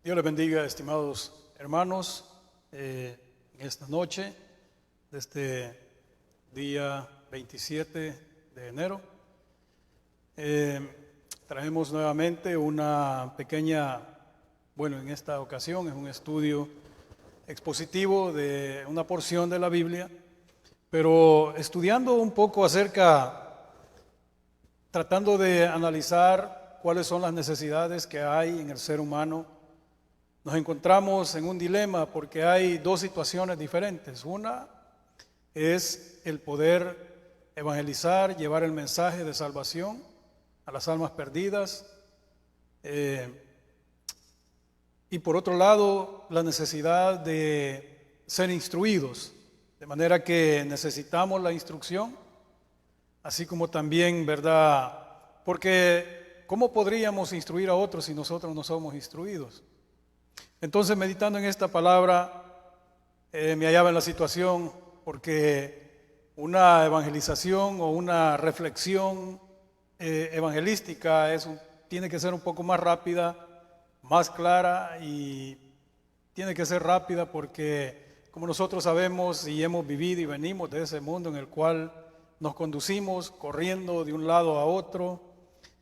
Dios les bendiga, estimados hermanos, en esta noche de este día 27 de enero. Traemos nuevamente una pequeña, en esta ocasión es un estudio expositivo de una porción de la Biblia, pero estudiando un poco tratando de analizar cuáles son las necesidades que hay en el ser humano. Nos encontramos en un dilema porque hay dos situaciones diferentes. Una es el poder evangelizar, llevar el mensaje de salvación a las almas perdidas. Y por otro lado, la necesidad de ser instruidos, de manera que necesitamos la instrucción, así como también, ¿verdad? Porque ¿cómo podríamos instruir a otros si nosotros no somos instruidos? Entonces, meditando en esta palabra, me hallaba en la situación porque una evangelización o una reflexión evangelística tiene que ser un poco más rápida, más clara, y tiene que ser rápida porque, como nosotros sabemos y hemos vivido y venimos de ese mundo en el cual nos conducimos corriendo de un lado a otro,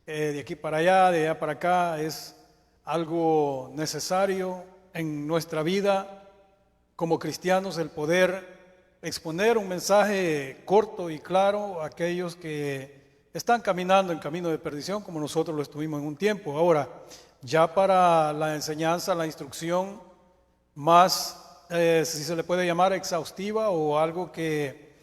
de aquí para allá, de allá para acá, es algo necesario en nuestra vida como cristianos, el poder exponer un mensaje corto y claro a aquellos que están caminando en camino de perdición, como nosotros lo estuvimos en un tiempo. Ahora, ya para la enseñanza, la instrucción más, si se le puede llamar exhaustiva, o algo que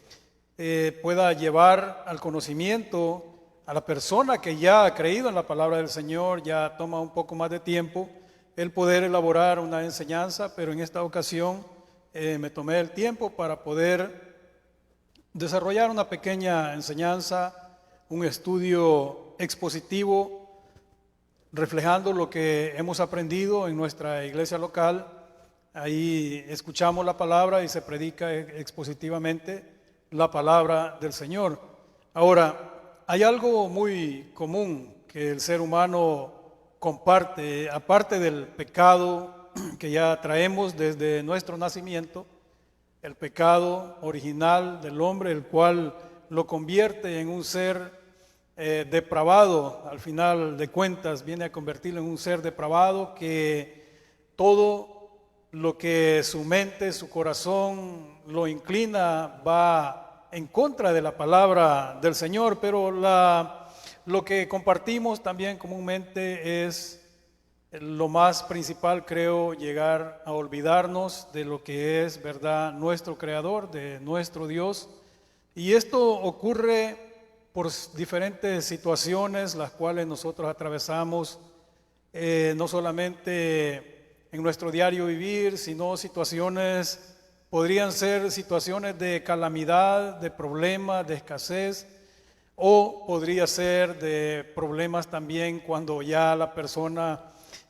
pueda llevar al conocimiento a la persona que ya ha creído en la palabra del Señor, ya toma un poco más de tiempo el poder elaborar una enseñanza, pero en esta ocasión me tomé el tiempo para poder desarrollar una pequeña enseñanza, un estudio expositivo, reflejando lo que hemos aprendido en nuestra iglesia local. Ahí escuchamos la palabra y se predica expositivamente la palabra del Señor. Ahora, hay algo muy común que el ser humano comparte, aparte del pecado que ya traemos desde nuestro nacimiento, el pecado original del hombre, el cual lo convierte en un ser depravado. Al final de cuentas viene a convertirlo en un ser depravado, que todo lo que su mente, su corazón lo inclina va en contra de la palabra del Señor. Pero lo que compartimos también comúnmente es lo más principal, creo, llegar a olvidarnos de lo que es, ¿verdad?, nuestro Creador, de nuestro Dios. Y esto ocurre por diferentes situaciones, las cuales nosotros atravesamos, no solamente en nuestro diario vivir, sino podrían ser situaciones de calamidad, de problemas, de escasez, o podría ser de problemas también cuando ya la persona,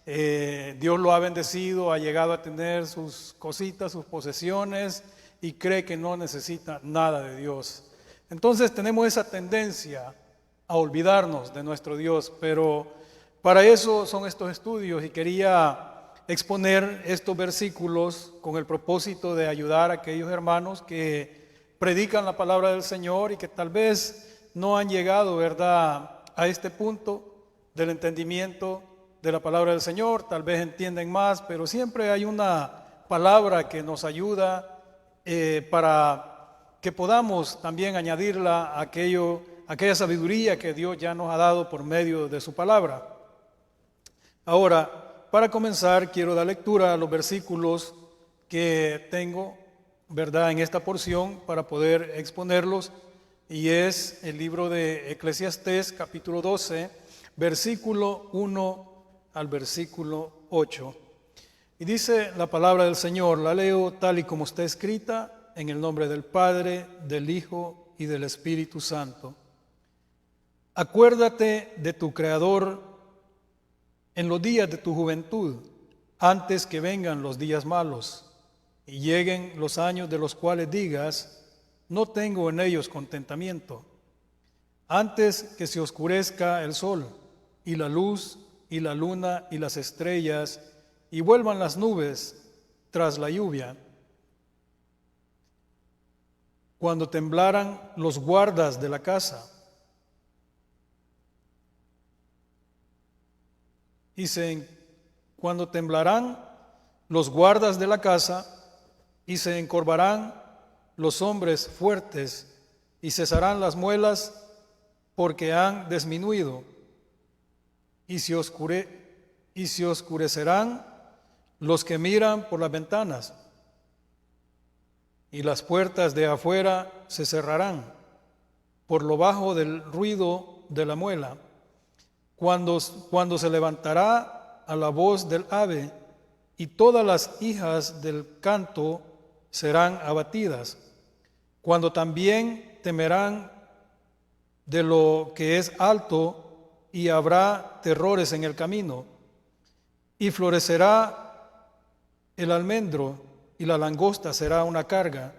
Dios lo ha bendecido, ha llegado a tener sus cositas, sus posesiones, y cree que no necesita nada de Dios. Entonces tenemos esa tendencia a olvidarnos de nuestro Dios, pero para eso son estos estudios, y quería exponer estos versículos con el propósito de ayudar a aquellos hermanos que predican la palabra del Señor y que tal vez no han llegado, ¿verdad?, a este punto del entendimiento de la palabra del Señor. Tal vez entienden más, pero siempre hay una palabra que nos ayuda para que podamos también añadirla a aquella sabiduría que Dios ya nos ha dado por medio de su palabra. Ahora, para comenzar, quiero dar lectura a los versículos que tengo, ¿verdad?, en esta porción para poder exponerlos, y es el libro de Eclesiastés, capítulo 12, versículo 1 al versículo 8. Y dice la palabra del Señor, la leo tal y como está escrita, en el nombre del Padre, del Hijo y del Espíritu Santo. Acuérdate de tu Creador en los días de tu juventud, antes que vengan los días malos y lleguen los años de los cuales digas, no tengo en ellos contentamiento. Antes que se oscurezca el sol y la luz y la luna y las estrellas y vuelvan las nubes tras la lluvia. Cuando temblaran los guardas de la casa cuando temblarán los guardas de la casa y se encorvarán los hombres fuertes y cesarán las muelas porque han disminuido y se oscurecerán los que miran por las ventanas y las puertas de afuera se cerrarán por lo bajo del ruido de la muela. Cuando se levantará a la voz del ave y todas las hijas del canto serán abatidas, cuando también temerán de lo que es alto y habrá terrores en el camino, y florecerá el almendro y la langosta será una carga,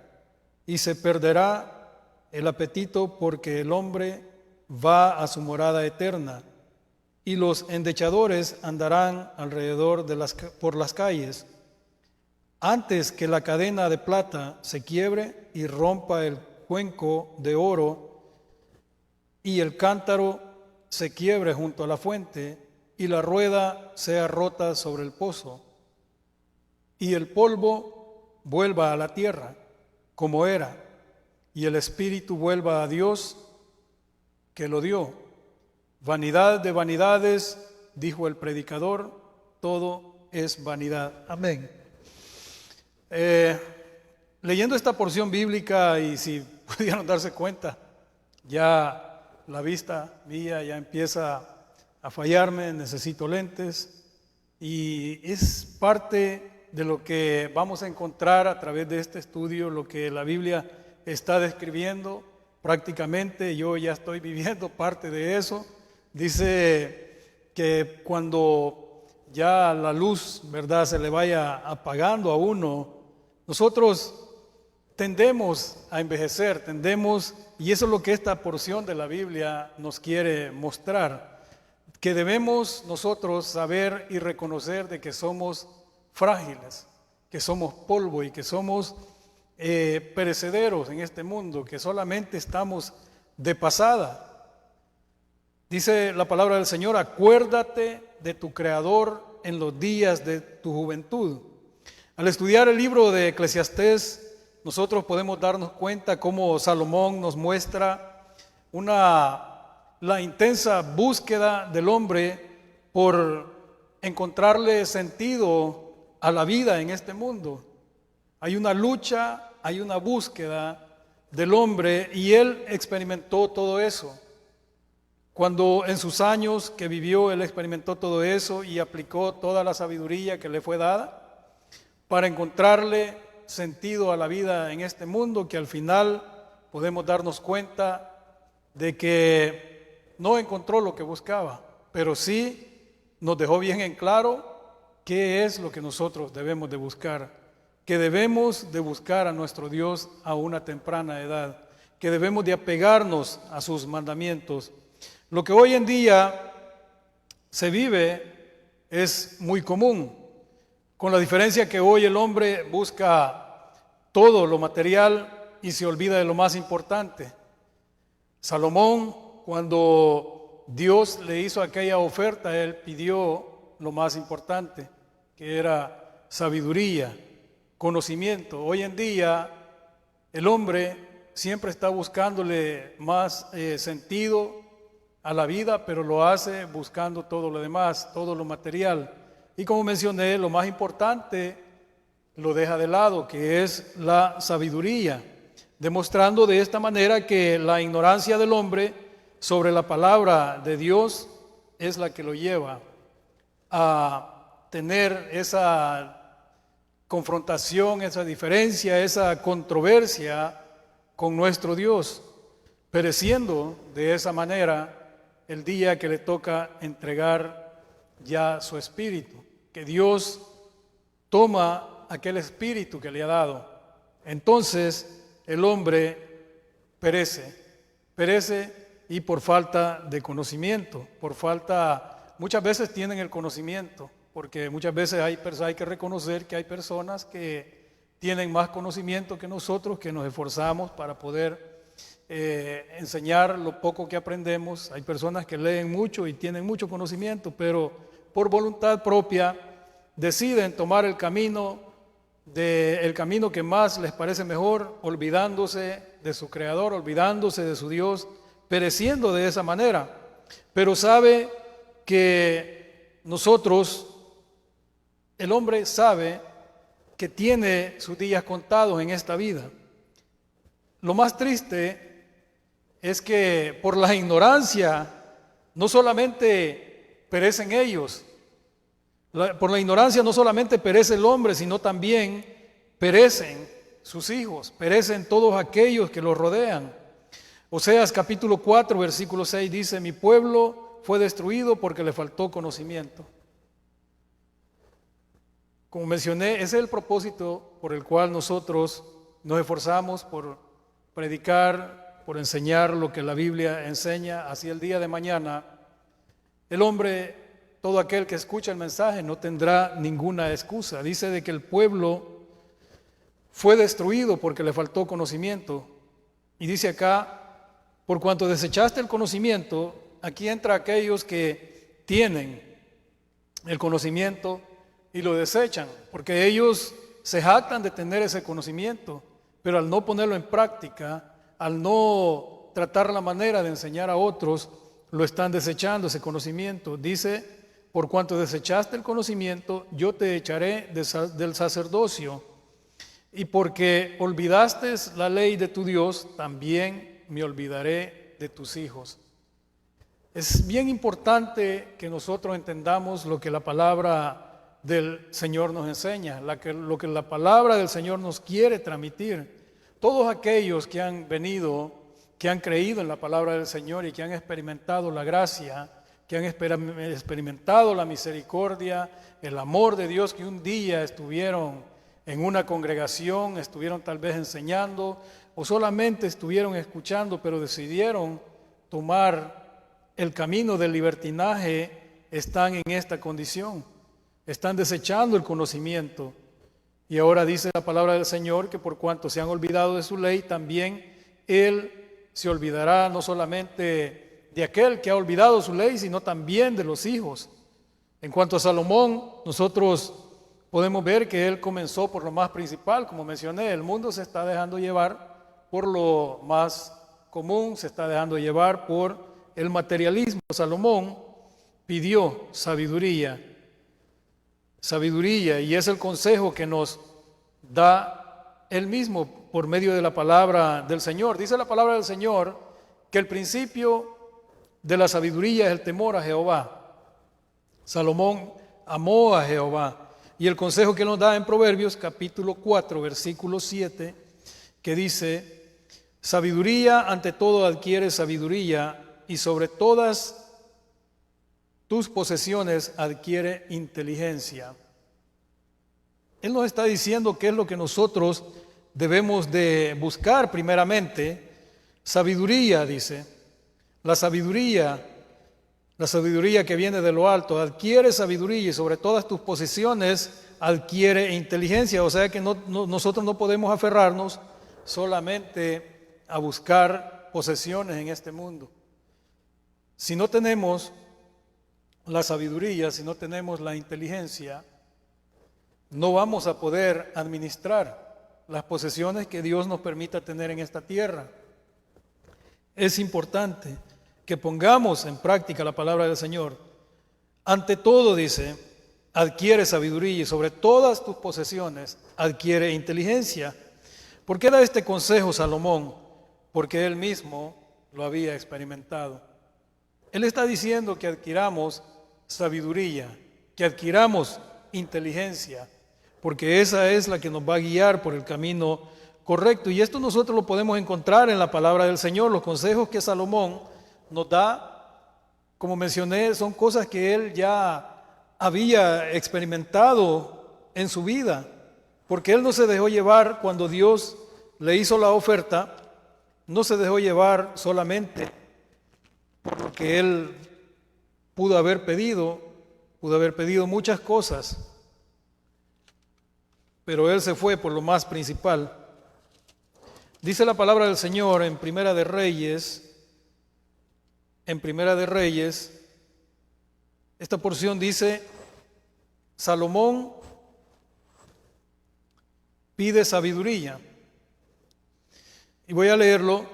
y se perderá el apetito porque el hombre va a su morada eterna, y los endechadores andarán alrededor por las calles. Antes que la cadena de plata se quiebre y rompa el cuenco de oro y el cántaro se quiebre junto a la fuente y la rueda sea rota sobre el pozo y el polvo vuelva a la tierra como era y el espíritu vuelva a Dios que lo dio. Vanidad de vanidades, dijo el predicador, todo es vanidad. Amén. Leyendo esta porción bíblica, y si pudieron darse cuenta, ya la vista mía ya empieza a fallarme, necesito lentes, y es parte de lo que vamos a encontrar a través de este estudio, lo que la Biblia está describiendo. Prácticamente yo ya estoy viviendo parte de eso. Dice que cuando ya la luz, ¿verdad?, se le vaya apagando a uno, nosotros tendemos a envejecer, y eso es lo que esta porción de la Biblia nos quiere mostrar, que debemos nosotros saber y reconocer de que somos frágiles, que somos polvo y que somos perecederos en este mundo, que solamente estamos de pasada. Dice la palabra del Señor, acuérdate de tu Creador en los días de tu juventud. Al estudiar el libro de Eclesiastés, nosotros podemos darnos cuenta cómo Salomón nos muestra la intensa búsqueda del hombre por encontrarle sentido a la vida en este mundo. Hay una lucha, hay una búsqueda del hombre y él experimentó todo eso. Cuando en sus años que vivió, él experimentó todo eso y aplicó toda la sabiduría que le fue dada para encontrarle sentido a la vida en este mundo, que al final podemos darnos cuenta de que no encontró lo que buscaba, pero sí nos dejó bien en claro qué es lo que nosotros debemos de buscar, que debemos de buscar a nuestro Dios a una temprana edad, que debemos de apegarnos a sus mandamientos. Lo que hoy en día se vive es muy común, con la diferencia que hoy el hombre busca todo lo material y se olvida de lo más importante. Salomón, cuando Dios le hizo aquella oferta, él pidió lo más importante, que era sabiduría, conocimiento. Hoy en día el hombre siempre está buscándole más sentido a la vida, pero lo hace buscando todo lo demás, todo lo material. Y como mencioné, lo más importante lo deja de lado, que es la sabiduría, demostrando de esta manera que la ignorancia del hombre sobre la palabra de Dios es la que lo lleva a tener esa confrontación, esa diferencia, esa controversia con nuestro Dios, pereciendo de esa manera el día que le toca entregar ya su espíritu, que Dios toma aquel espíritu que le ha dado. Entonces el hombre perece y por falta de conocimiento, muchas veces tienen el conocimiento, porque muchas veces hay que reconocer que hay personas que tienen más conocimiento que nosotros, que nos esforzamos para poder enseñar lo poco que aprendemos. Hay personas que leen mucho y tienen mucho conocimiento, pero por voluntad propia deciden tomar el camino que más les parece mejor, olvidándose de su Creador, olvidándose de su Dios, pereciendo de esa manera. Pero sabe que el hombre sabe que tiene sus días contados en esta vida. Lo más triste es que por la ignorancia no solamente perecen ellos, por la ignorancia no solamente perece el hombre, sino también perecen sus hijos, perecen todos aquellos que los rodean. Oseas capítulo 4, versículo 6 dice: mi pueblo fue destruido porque le faltó conocimiento. Como mencioné, ese es el propósito por el cual nosotros nos esforzamos por predicar, por enseñar lo que la Biblia enseña. Así el día de mañana, el hombre, todo aquel que escucha el mensaje, no tendrá ninguna excusa. Dice de que el pueblo fue destruido porque le faltó conocimiento. Y dice acá: por cuanto desechaste el conocimiento. Aquí entra aquellos que tienen el conocimiento y lo desechan, porque ellos se jactan de tener ese conocimiento, pero al no ponerlo en práctica, al no tratar la manera de enseñar a otros, lo están desechando ese conocimiento. Dice: por cuanto desechaste el conocimiento, yo te echaré del sacerdocio, y porque olvidaste la ley de tu Dios, también me olvidaré de tus hijos. Es bien importante que nosotros entendamos lo que la palabra del Señor nos enseña, lo que la palabra del Señor nos quiere transmitir. Todos aquellos que han venido, que han creído en la palabra del Señor y que han experimentado la gracia, que han experimentado la misericordia, el amor de Dios, que un día estuvieron en una congregación, estuvieron tal vez enseñando o solamente estuvieron escuchando, pero decidieron tomar el camino del libertinaje, están en esta condición, están desechando el conocimiento. Y ahora dice la palabra del Señor que por cuanto se han olvidado de su ley, también Él se olvidará no solamente de aquel que ha olvidado su ley, sino también de los hijos. En cuanto a Salomón, nosotros podemos ver que él comenzó por lo más principal. Como mencioné, el mundo se está dejando llevar por lo más común, se está dejando llevar por el materialismo. Salomón pidió sabiduría, y es el consejo que nos da él mismo por medio de la palabra del Señor. Dice la palabra del Señor que el principio de la sabiduría es el temor a Jehová. Salomón amó a Jehová, y el consejo que nos da en Proverbios capítulo 4 versículo 7, que dice: sabiduría, ante todo adquiere sabiduría, y sobre todas tus posesiones adquiere inteligencia. Él nos está diciendo qué es lo que nosotros debemos de buscar primeramente. Sabiduría, dice. La sabiduría que viene de lo alto, adquiere sabiduría, y sobre todas tus posesiones adquiere inteligencia. O sea que nosotros no podemos aferrarnos solamente a buscar posesiones en este mundo. Si no tenemos la sabiduría, si no tenemos la inteligencia, no vamos a poder administrar las posesiones que Dios nos permita tener en esta tierra. Es importante que pongamos en práctica la palabra del Señor. Ante todo, dice, adquiere sabiduría, y sobre todas tus posesiones adquiere inteligencia. ¿Por qué da este consejo Salomón? Porque él mismo lo había experimentado. Él está diciendo que adquiramos sabiduría, que adquiramos inteligencia, porque esa es la que nos va a guiar por el camino correcto. Y esto nosotros lo podemos encontrar en la palabra del Señor. Los consejos que Salomón nos da, como mencioné, son cosas que él ya había experimentado en su vida, porque él no se dejó llevar cuando Dios le hizo la oferta, no se dejó llevar solamente por lo que él pudo haber pedido, pudo haber pedido muchas cosas, pero él se fue por lo más principal. Dice la palabra del Señor en Primera de Reyes, esta porción dice: Salomón pide sabiduría. Y voy a leerlo.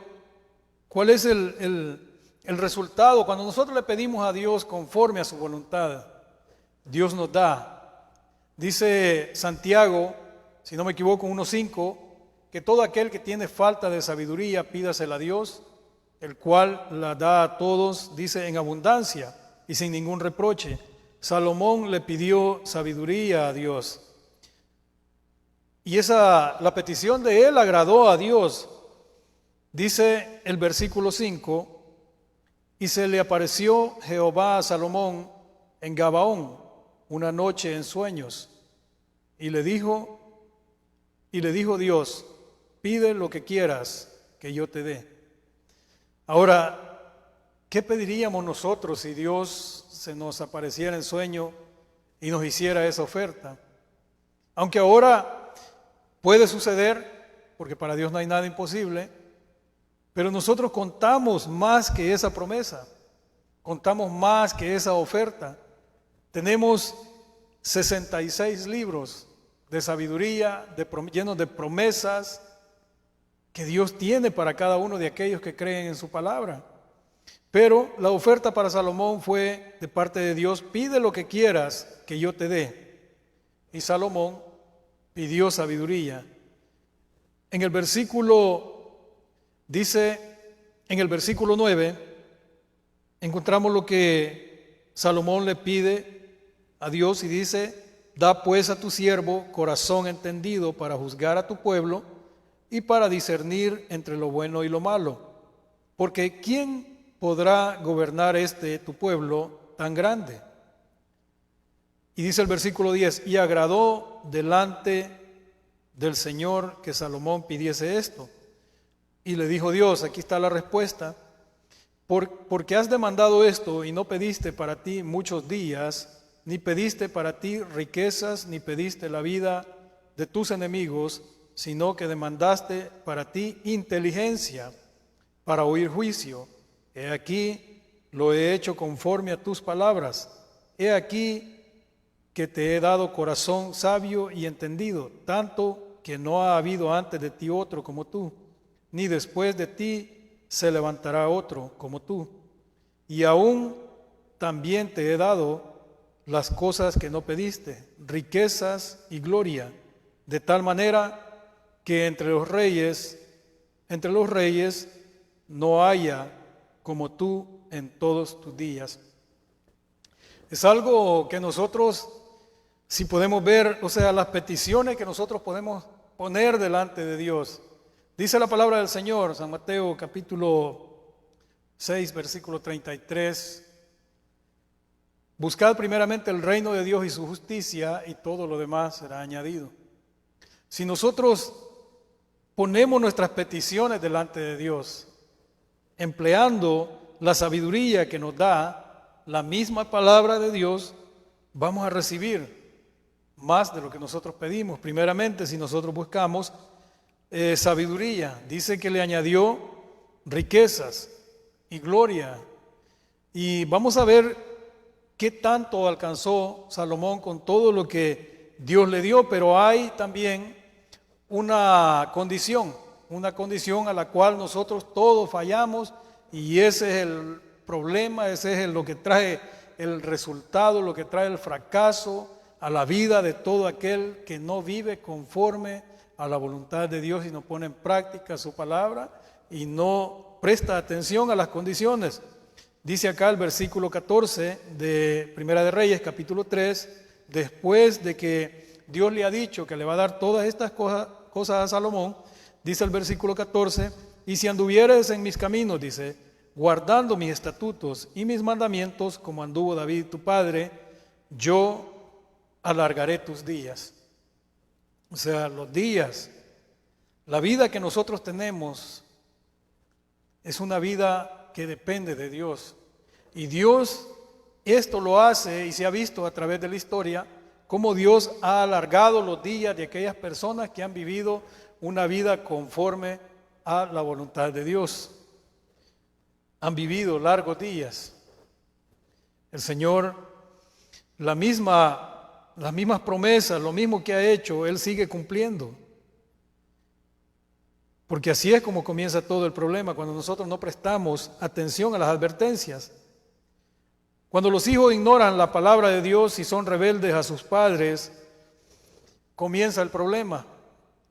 ¿Cuál es el resultado? Cuando nosotros le pedimos a Dios conforme a su voluntad, Dios nos da. Dice Santiago, si no me equivoco, 1:5, que todo aquel que tiene falta de sabiduría, pídasela a Dios, el cual la da a todos, dice, en abundancia y sin ningún reproche. Salomón le pidió sabiduría a Dios. Y la petición de él agradó a Dios. Dice el versículo 5, y se le apareció Jehová a Salomón en Gabaón una noche en sueños, y le dijo Dios: pide lo que quieras que yo te dé. Ahora, ¿qué pediríamos nosotros si Dios se nos apareciera en sueño y nos hiciera esa oferta? Aunque ahora puede suceder, porque para Dios no hay nada imposible, pero nosotros contamos más que esa promesa, contamos más que esa oferta. Tenemos 66 libros de sabiduría, llenos de promesas que Dios tiene para cada uno de aquellos que creen en su palabra. Pero la oferta para Salomón fue de parte de Dios: pide lo que quieras que yo te dé. Y Salomón pidió sabiduría. En el versículo 9, encontramos lo que Salomón le pide a Dios y dice: da pues a tu siervo corazón entendido para juzgar a tu pueblo y para discernir entre lo bueno y lo malo. Porque ¿quién podrá gobernar tu pueblo tan grande? Y dice el versículo 10: y agradó delante del Señor que Salomón pidiese esto. Y le dijo Dios, aquí está la respuesta: porque has demandado esto y no pediste para ti muchos días, ni pediste para ti riquezas, ni pediste la vida de tus enemigos, sino que demandaste para ti inteligencia para oír juicio. He aquí, lo he hecho conforme a tus palabras. He aquí que te he dado corazón sabio y entendido, tanto que no ha habido antes de ti otro como tú, ni después de ti se levantará otro como tú. Y aún también te he dado las cosas que no pediste, riquezas y gloria, de tal manera que entre los reyes no haya como tú en todos tus días. Es algo que nosotros, si podemos ver, las peticiones que nosotros podemos poner delante de Dios. Dice la palabra del Señor, San Mateo capítulo 6, versículo 33. Buscad primeramente el reino de Dios y su justicia, y todo lo demás será añadido. Si nosotros ponemos nuestras peticiones delante de Dios, empleando la sabiduría que nos da la misma palabra de Dios, vamos a recibir más de lo que nosotros pedimos. Primeramente, si nosotros buscamos sabiduría, dice que le añadió riquezas y gloria. Y vamos a ver qué tanto alcanzó Salomón con todo lo que Dios le dio, pero hay también una condición a la cual nosotros todos fallamos, y ese es el problema, ese es lo que trae el resultado, lo que trae el fracaso a la vida de todo aquel que no vive conforme a la voluntad de Dios y no pone en práctica su palabra y no presta atención a las condiciones. Dice acá el versículo 14 de Primera de Reyes, capítulo 3, después de que Dios le ha dicho que le va a dar todas estas cosas a Salomón, dice el versículo 14: y si anduvieres en mis caminos, dice, guardando mis estatutos y mis mandamientos, como anduvo David tu padre, yo alargaré tus días. O sea, los días, la vida que nosotros tenemos es una vida que depende de Dios. Y Dios Esto lo hace y se ha visto a través de la historia cómo Dios ha alargado los días de aquellas personas que han vivido una vida conforme a la voluntad de Dios. Han vivido largos días. El Señor, las mismas promesas, lo mismo que ha hecho, Él sigue cumpliendo. Porque así es como comienza todo el problema, cuando nosotros no prestamos atención a las advertencias. Cuando los hijos ignoran la palabra de Dios y son rebeldes a sus padres, comienza el problema.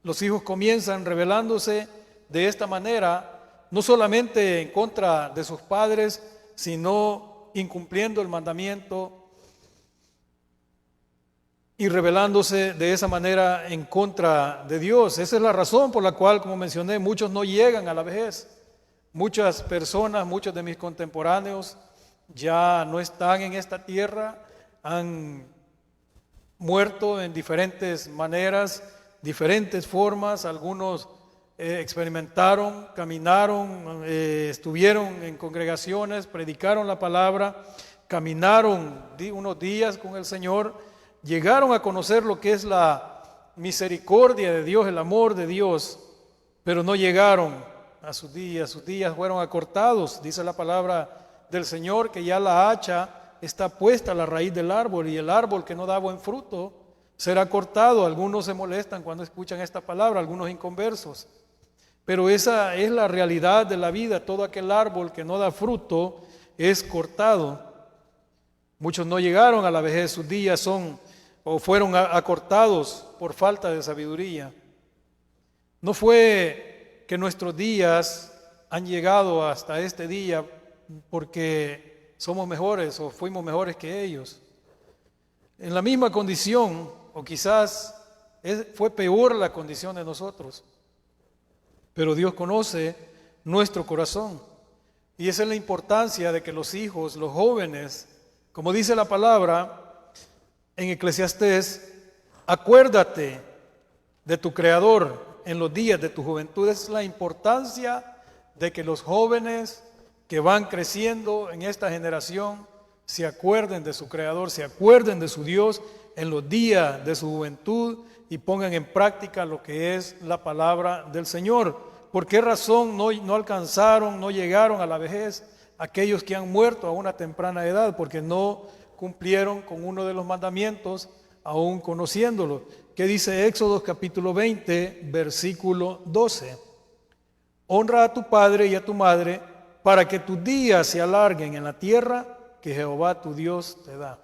Los hijos comienzan rebelándose de esta manera, no solamente en contra de sus padres, sino incumpliendo el mandamiento y rebelándose de esa manera en contra de Dios. Esa es la razón por la cual, como mencioné, muchos no llegan a la vejez. Muchas personas, muchos de mis contemporáneos ya no están en esta tierra, han muerto en diferentes maneras, diferentes formas. Algunos experimentaron, caminaron, estuvieron en congregaciones, predicaron la palabra, caminaron unos días con el Señor, llegaron a conocer lo que es la misericordia de Dios, el amor de Dios, pero no llegaron a sus días fueron acortados. Dice la palabra del Señor que ya la hacha está puesta a la raíz del árbol, y el árbol que no da buen fruto será cortado. Algunos se molestan cuando escuchan esta palabra, algunos inconversos, pero esa es la realidad de la vida. Todo aquel árbol que no da fruto es cortado. Muchos no llegaron a la vejez, sus días fueron acortados por falta de sabiduría. No fue que nuestros días han llegado hasta este día porque somos mejores o fuimos mejores que ellos. En la misma condición, o quizás fue peor la condición de nosotros, pero Dios conoce nuestro corazón, y esa es la importancia de que los hijos, los jóvenes, como dice la palabra en Eclesiastés, acuérdate de tu Creador en los días de tu juventud. Es la importancia de que los jóvenes que van creciendo en esta generación se acuerden de su Creador, se acuerden de su Dios en los días de su juventud y pongan en práctica lo que es la palabra del Señor. ¿Por qué razón no alcanzaron, no llegaron a la vejez aquellos que han muerto a una temprana edad? Porque no cumplieron con uno de los mandamientos, aún conociéndolo. ¿Qué dice Éxodo capítulo 20, versículo 12? Honra a tu padre y a tu madre, para que tus días se alarguen en la tierra que Jehová tu Dios te da.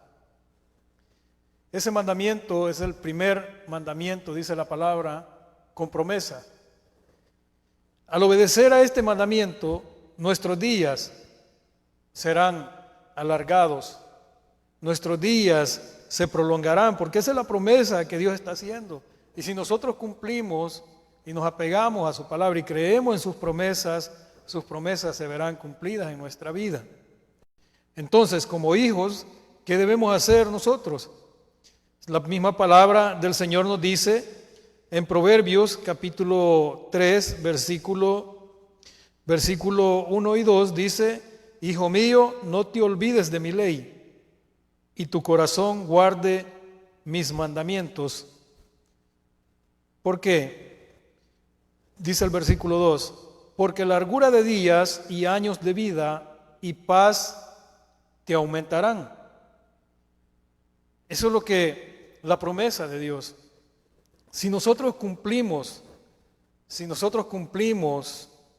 Ese mandamiento es el primer mandamiento, dice la palabra, con promesa. Al obedecer a este mandamiento, nuestros días serán alargados, nuestros días se prolongarán, porque esa es la promesa que Dios está haciendo. Y si nosotros cumplimos y nos apegamos a su palabra y creemos en sus promesas se verán cumplidas en nuestra vida. Entonces, como hijos, ¿qué debemos hacer nosotros? La misma palabra del Señor nos dice en Proverbios capítulo 3, versículo 1 y 2, dice: Hijo mío, no te olvides de mi ley, y tu corazón guarde mis mandamientos. ¿Por qué? Dice el versículo 2: porque largura de días y años de vida y paz te aumentarán. Eso es lo que la promesa de Dios. Si nosotros cumplimos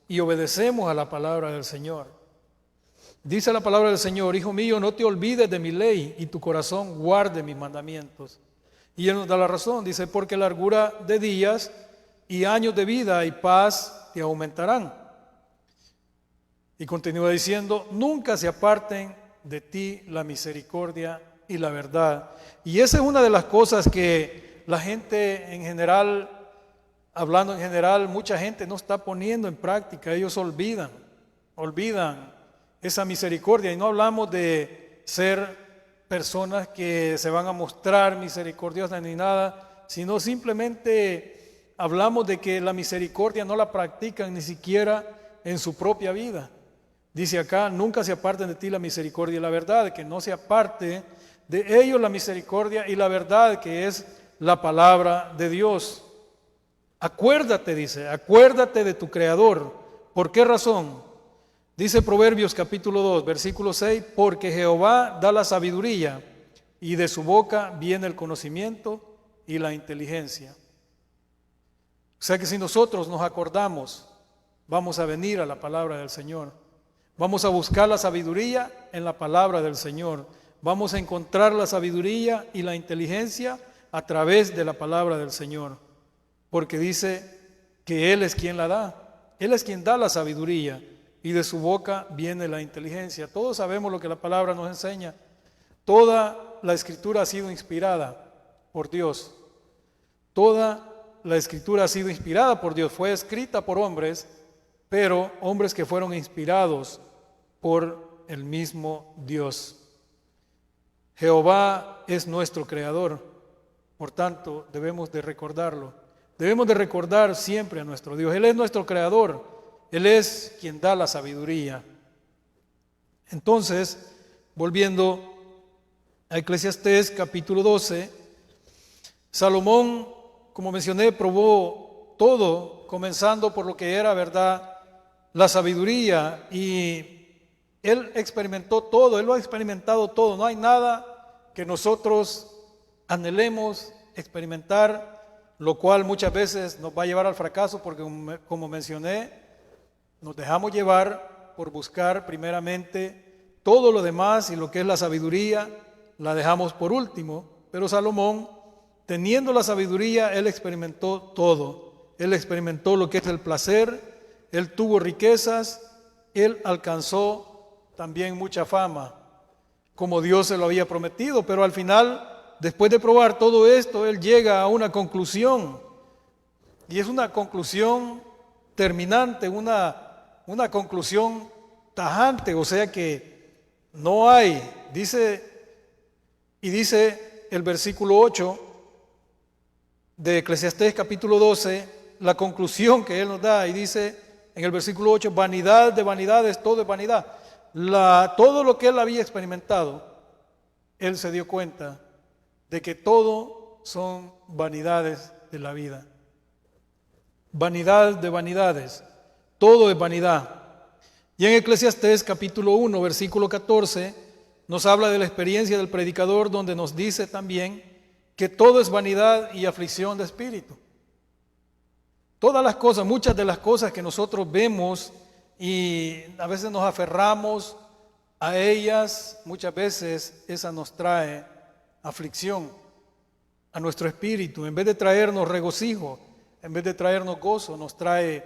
y obedecemos a la palabra del Señor, dice la palabra del Señor: Hijo mío, no te olvides de mi ley y tu corazón guarde mis mandamientos. Y Él nos da la razón, dice: porque largura de días y años de vida y paz te aumentarán. Y continúa diciendo: nunca se aparten de ti la misericordia y la verdad. Y esa es una de las cosas que la gente en general, hablando en general, mucha gente no está poniendo en práctica. Ellos olvidan esa misericordia. Y no hablamos de ser personas que se van a mostrar misericordiosas ni nada, sino simplemente hablamos de que la misericordia no la practican ni siquiera en su propia vida. Dice acá, nunca se aparten de ti la misericordia y la verdad, que no se aparte de ellos la misericordia y la verdad, que es la palabra de Dios. Acuérdate, dice, acuérdate de tu Creador. ¿Por qué razón? Dice Proverbios capítulo 2, versículo 6, porque Jehová da la sabiduría y de su boca viene el conocimiento y la inteligencia. O sea que si nosotros nos acordamos, vamos a venir a la palabra del Señor. Vamos a buscar la sabiduría en la palabra del Señor. Vamos a encontrar la sabiduría y la inteligencia a través de la palabra del Señor. Porque dice que Él es quien la da. Él es quien da la sabiduría y de su boca viene la inteligencia. Todos sabemos lo que la palabra nos enseña. Toda la Escritura ha sido inspirada por Dios. Toda la Escritura ha sido inspirada por Dios. Fue escrita por hombres, pero hombres que fueron inspirados por el mismo Dios. Jehová es nuestro Creador, por tanto debemos de recordarlo. Debemos de recordar siempre a nuestro Dios. Él es nuestro Creador, Él es quien da la sabiduría. Entonces, volviendo a Eclesiastés capítulo 12, Salomón, como mencioné, probó todo, comenzando por lo que era, ¿verdad?, la sabiduría, y él experimentó todo, él lo ha experimentado todo. No hay nada que nosotros anhelemos experimentar, lo cual muchas veces nos va a llevar al fracaso, porque como mencioné, nos dejamos llevar por buscar primeramente todo lo demás, y lo que es la sabiduría la dejamos por último. Pero Salomón, teniendo la sabiduría, él experimentó todo. Él experimentó lo que es el placer, él tuvo riquezas, él alcanzó también mucha fama, como Dios se lo había prometido. Pero al final, después de probar todo esto, él llega a una conclusión, y es una conclusión terminante, una conclusión tajante, o sea que no hay, dice el versículo 8 de Eclesiastés capítulo 12, la conclusión que él nos da, y dice en el versículo 8, vanidad de vanidades, todo es vanidad. Todo lo que él había experimentado, él se dio cuenta de que todo son vanidades de la vida. Vanidad de vanidades, todo es vanidad. Y en Eclesiastés capítulo 1, versículo 14, nos habla de la experiencia del predicador, donde nos dice también que todo es vanidad y aflicción de espíritu. Todas las cosas, muchas de las cosas que nosotros vemos y a veces nos aferramos a ellas, muchas veces esa nos trae aflicción a nuestro espíritu. En vez de traernos regocijo, en vez de traernos gozo, nos trae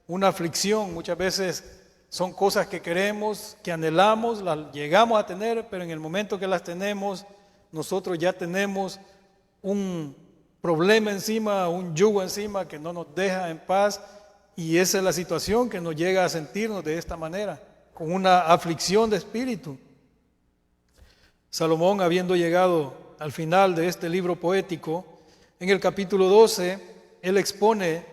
una aflicción. Muchas veces son cosas que queremos, que anhelamos, las llegamos a tener, pero en el momento que las tenemos, nosotros ya tenemos un problema encima, un yugo encima que no nos deja en paz, y esa es la situación que nos llega a sentirnos de esta manera, con una aflicción de espíritu. Salomón, habiendo llegado al final de este libro poético, en el capítulo 12, él expone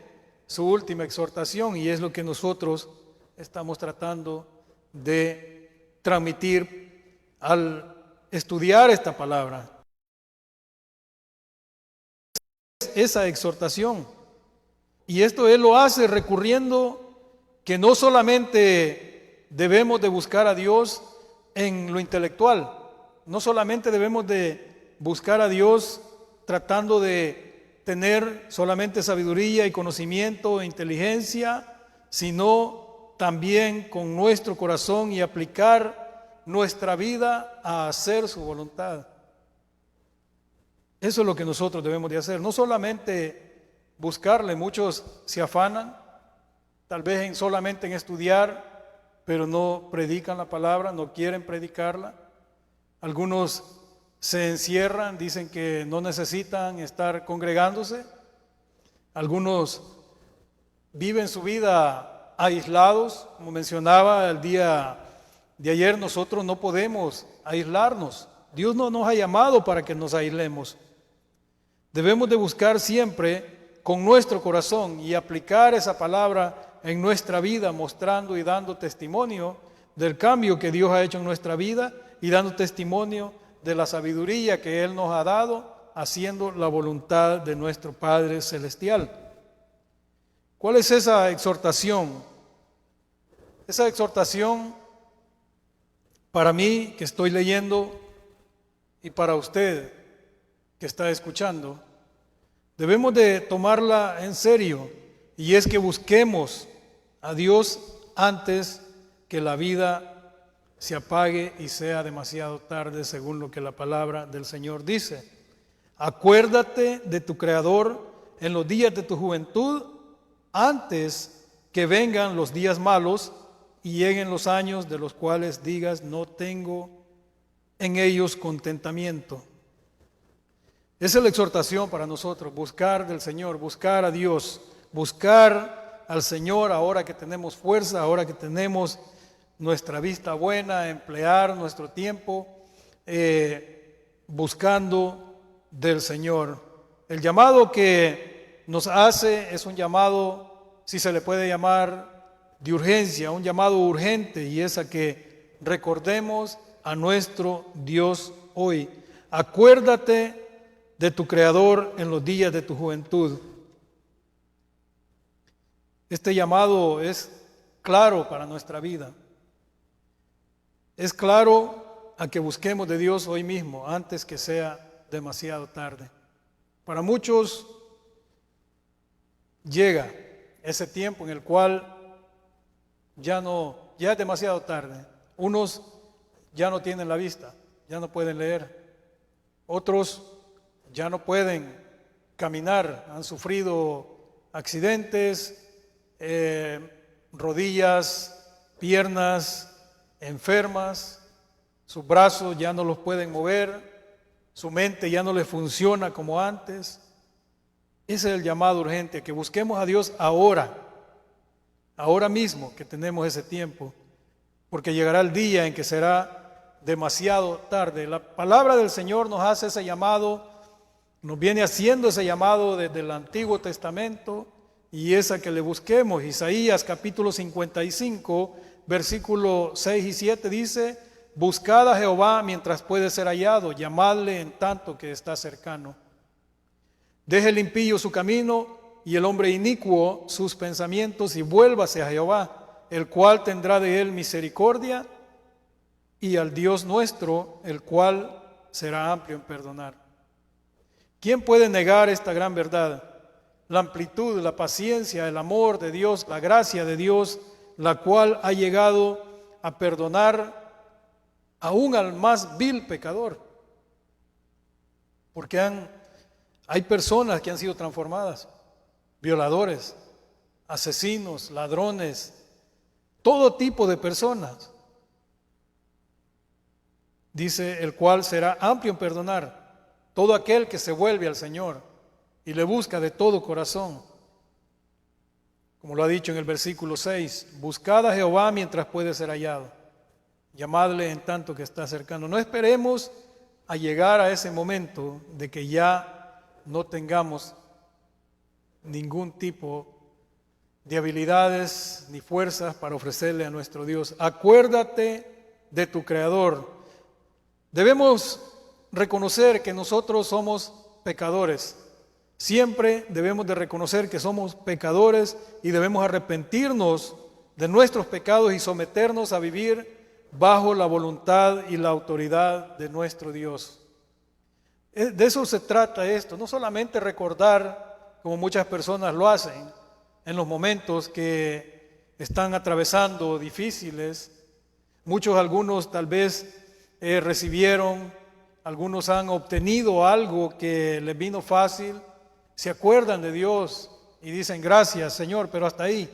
su última exhortación, y es lo que nosotros estamos tratando de transmitir al estudiar esta palabra. Esa exhortación, y esto él lo hace recurriendo que no solamente debemos de buscar a Dios en lo intelectual, no solamente debemos de buscar a Dios tratando de tener solamente sabiduría y conocimiento e inteligencia, sino también con nuestro corazón, y aplicar nuestra vida a hacer su voluntad. Eso es lo que nosotros debemos de hacer, no solamente buscarle. Muchos se afanan, tal vez solamente en estudiar, pero no predican la palabra, no quieren predicarla. Algunos se encierran, dicen que no necesitan estar congregándose. Algunos viven su vida aislados. Como mencionaba el día de ayer, nosotros no podemos aislarnos. Dios no nos ha llamado para que nos aislemos. Debemos de buscar siempre con nuestro corazón y aplicar esa palabra en nuestra vida, mostrando y dando testimonio del cambio que Dios ha hecho en nuestra vida y dando testimonio de la sabiduría que Él nos ha dado, haciendo la voluntad de nuestro Padre Celestial. ¿Cuál es esa exhortación? Esa exhortación para mí que estoy leyendo y para usted que está escuchando, debemos de tomarla en serio, y es que busquemos a Dios antes que la vida se apague y sea demasiado tarde, según lo que la palabra del Señor dice. Acuérdate de tu Creador en los días de tu juventud, antes que vengan los días malos y lleguen los años de los cuales digas, no tengo en ellos contentamiento. Esa es la exhortación para nosotros, buscar del Señor, buscar a Dios, buscar al Señor ahora que tenemos fuerza, ahora que tenemos nuestra vista buena, emplear nuestro tiempo buscando del Señor. El llamado que nos hace es un llamado, si se le puede llamar, de urgencia, un llamado urgente, y es a que recordemos a nuestro Dios hoy. Acuérdate de tu Creador en los días de tu juventud. Este llamado es claro para nuestra vida. Es claro a que busquemos de Dios hoy mismo, antes que sea demasiado tarde. Para muchos llega ese tiempo en el cual ya es demasiado tarde. Unos ya no tienen la vista, ya no pueden leer. Otros ya no pueden caminar, han sufrido accidentes, rodillas, piernas enfermas, sus brazos ya no los pueden mover, su mente ya no les funciona como antes. Ese es el llamado urgente, que busquemos a Dios ahora mismo que tenemos ese tiempo, porque llegará el día en que será demasiado tarde. La palabra del Señor nos hace ese llamado, nos viene haciendo ese llamado desde el Antiguo Testamento, y es a que le busquemos. Isaías capítulo 55, versículo 6 y 7 dice: buscad a Jehová mientras puede ser hallado, llamadle en tanto que está cercano. Deje el impío su camino y el hombre inicuo sus pensamientos, y vuélvase a Jehová, el cual tendrá de él misericordia, y al Dios nuestro, el cual será amplio en perdonar. ¿Quién puede negar esta gran verdad? La amplitud, la paciencia, el amor de Dios, la gracia de Dios, la cual ha llegado a perdonar aún al más vil pecador. Porque hay personas que han sido transformadas, violadores, asesinos, ladrones, todo tipo de personas. Dice, el cual será amplio en perdonar todo aquel que se vuelve al Señor y le busca de todo corazón. Como lo ha dicho en el versículo 6, buscad a Jehová mientras puede ser hallado, llamadle en tanto que está cercano. No esperemos a llegar a ese momento de que ya no tengamos ningún tipo de habilidades ni fuerzas para ofrecerle a nuestro Dios. Acuérdate de tu Creador. Debemos reconocer que nosotros somos pecadores. Siempre debemos de reconocer que somos pecadores y debemos arrepentirnos de nuestros pecados y someternos a vivir bajo la voluntad y la autoridad de nuestro Dios. De eso se trata esto, no solamente recordar, como muchas personas lo hacen, en los momentos que están atravesando difíciles. Algunos tal vez recibieron, algunos han obtenido algo que les vino fácil, se acuerdan de Dios y dicen gracias Señor, pero hasta ahí.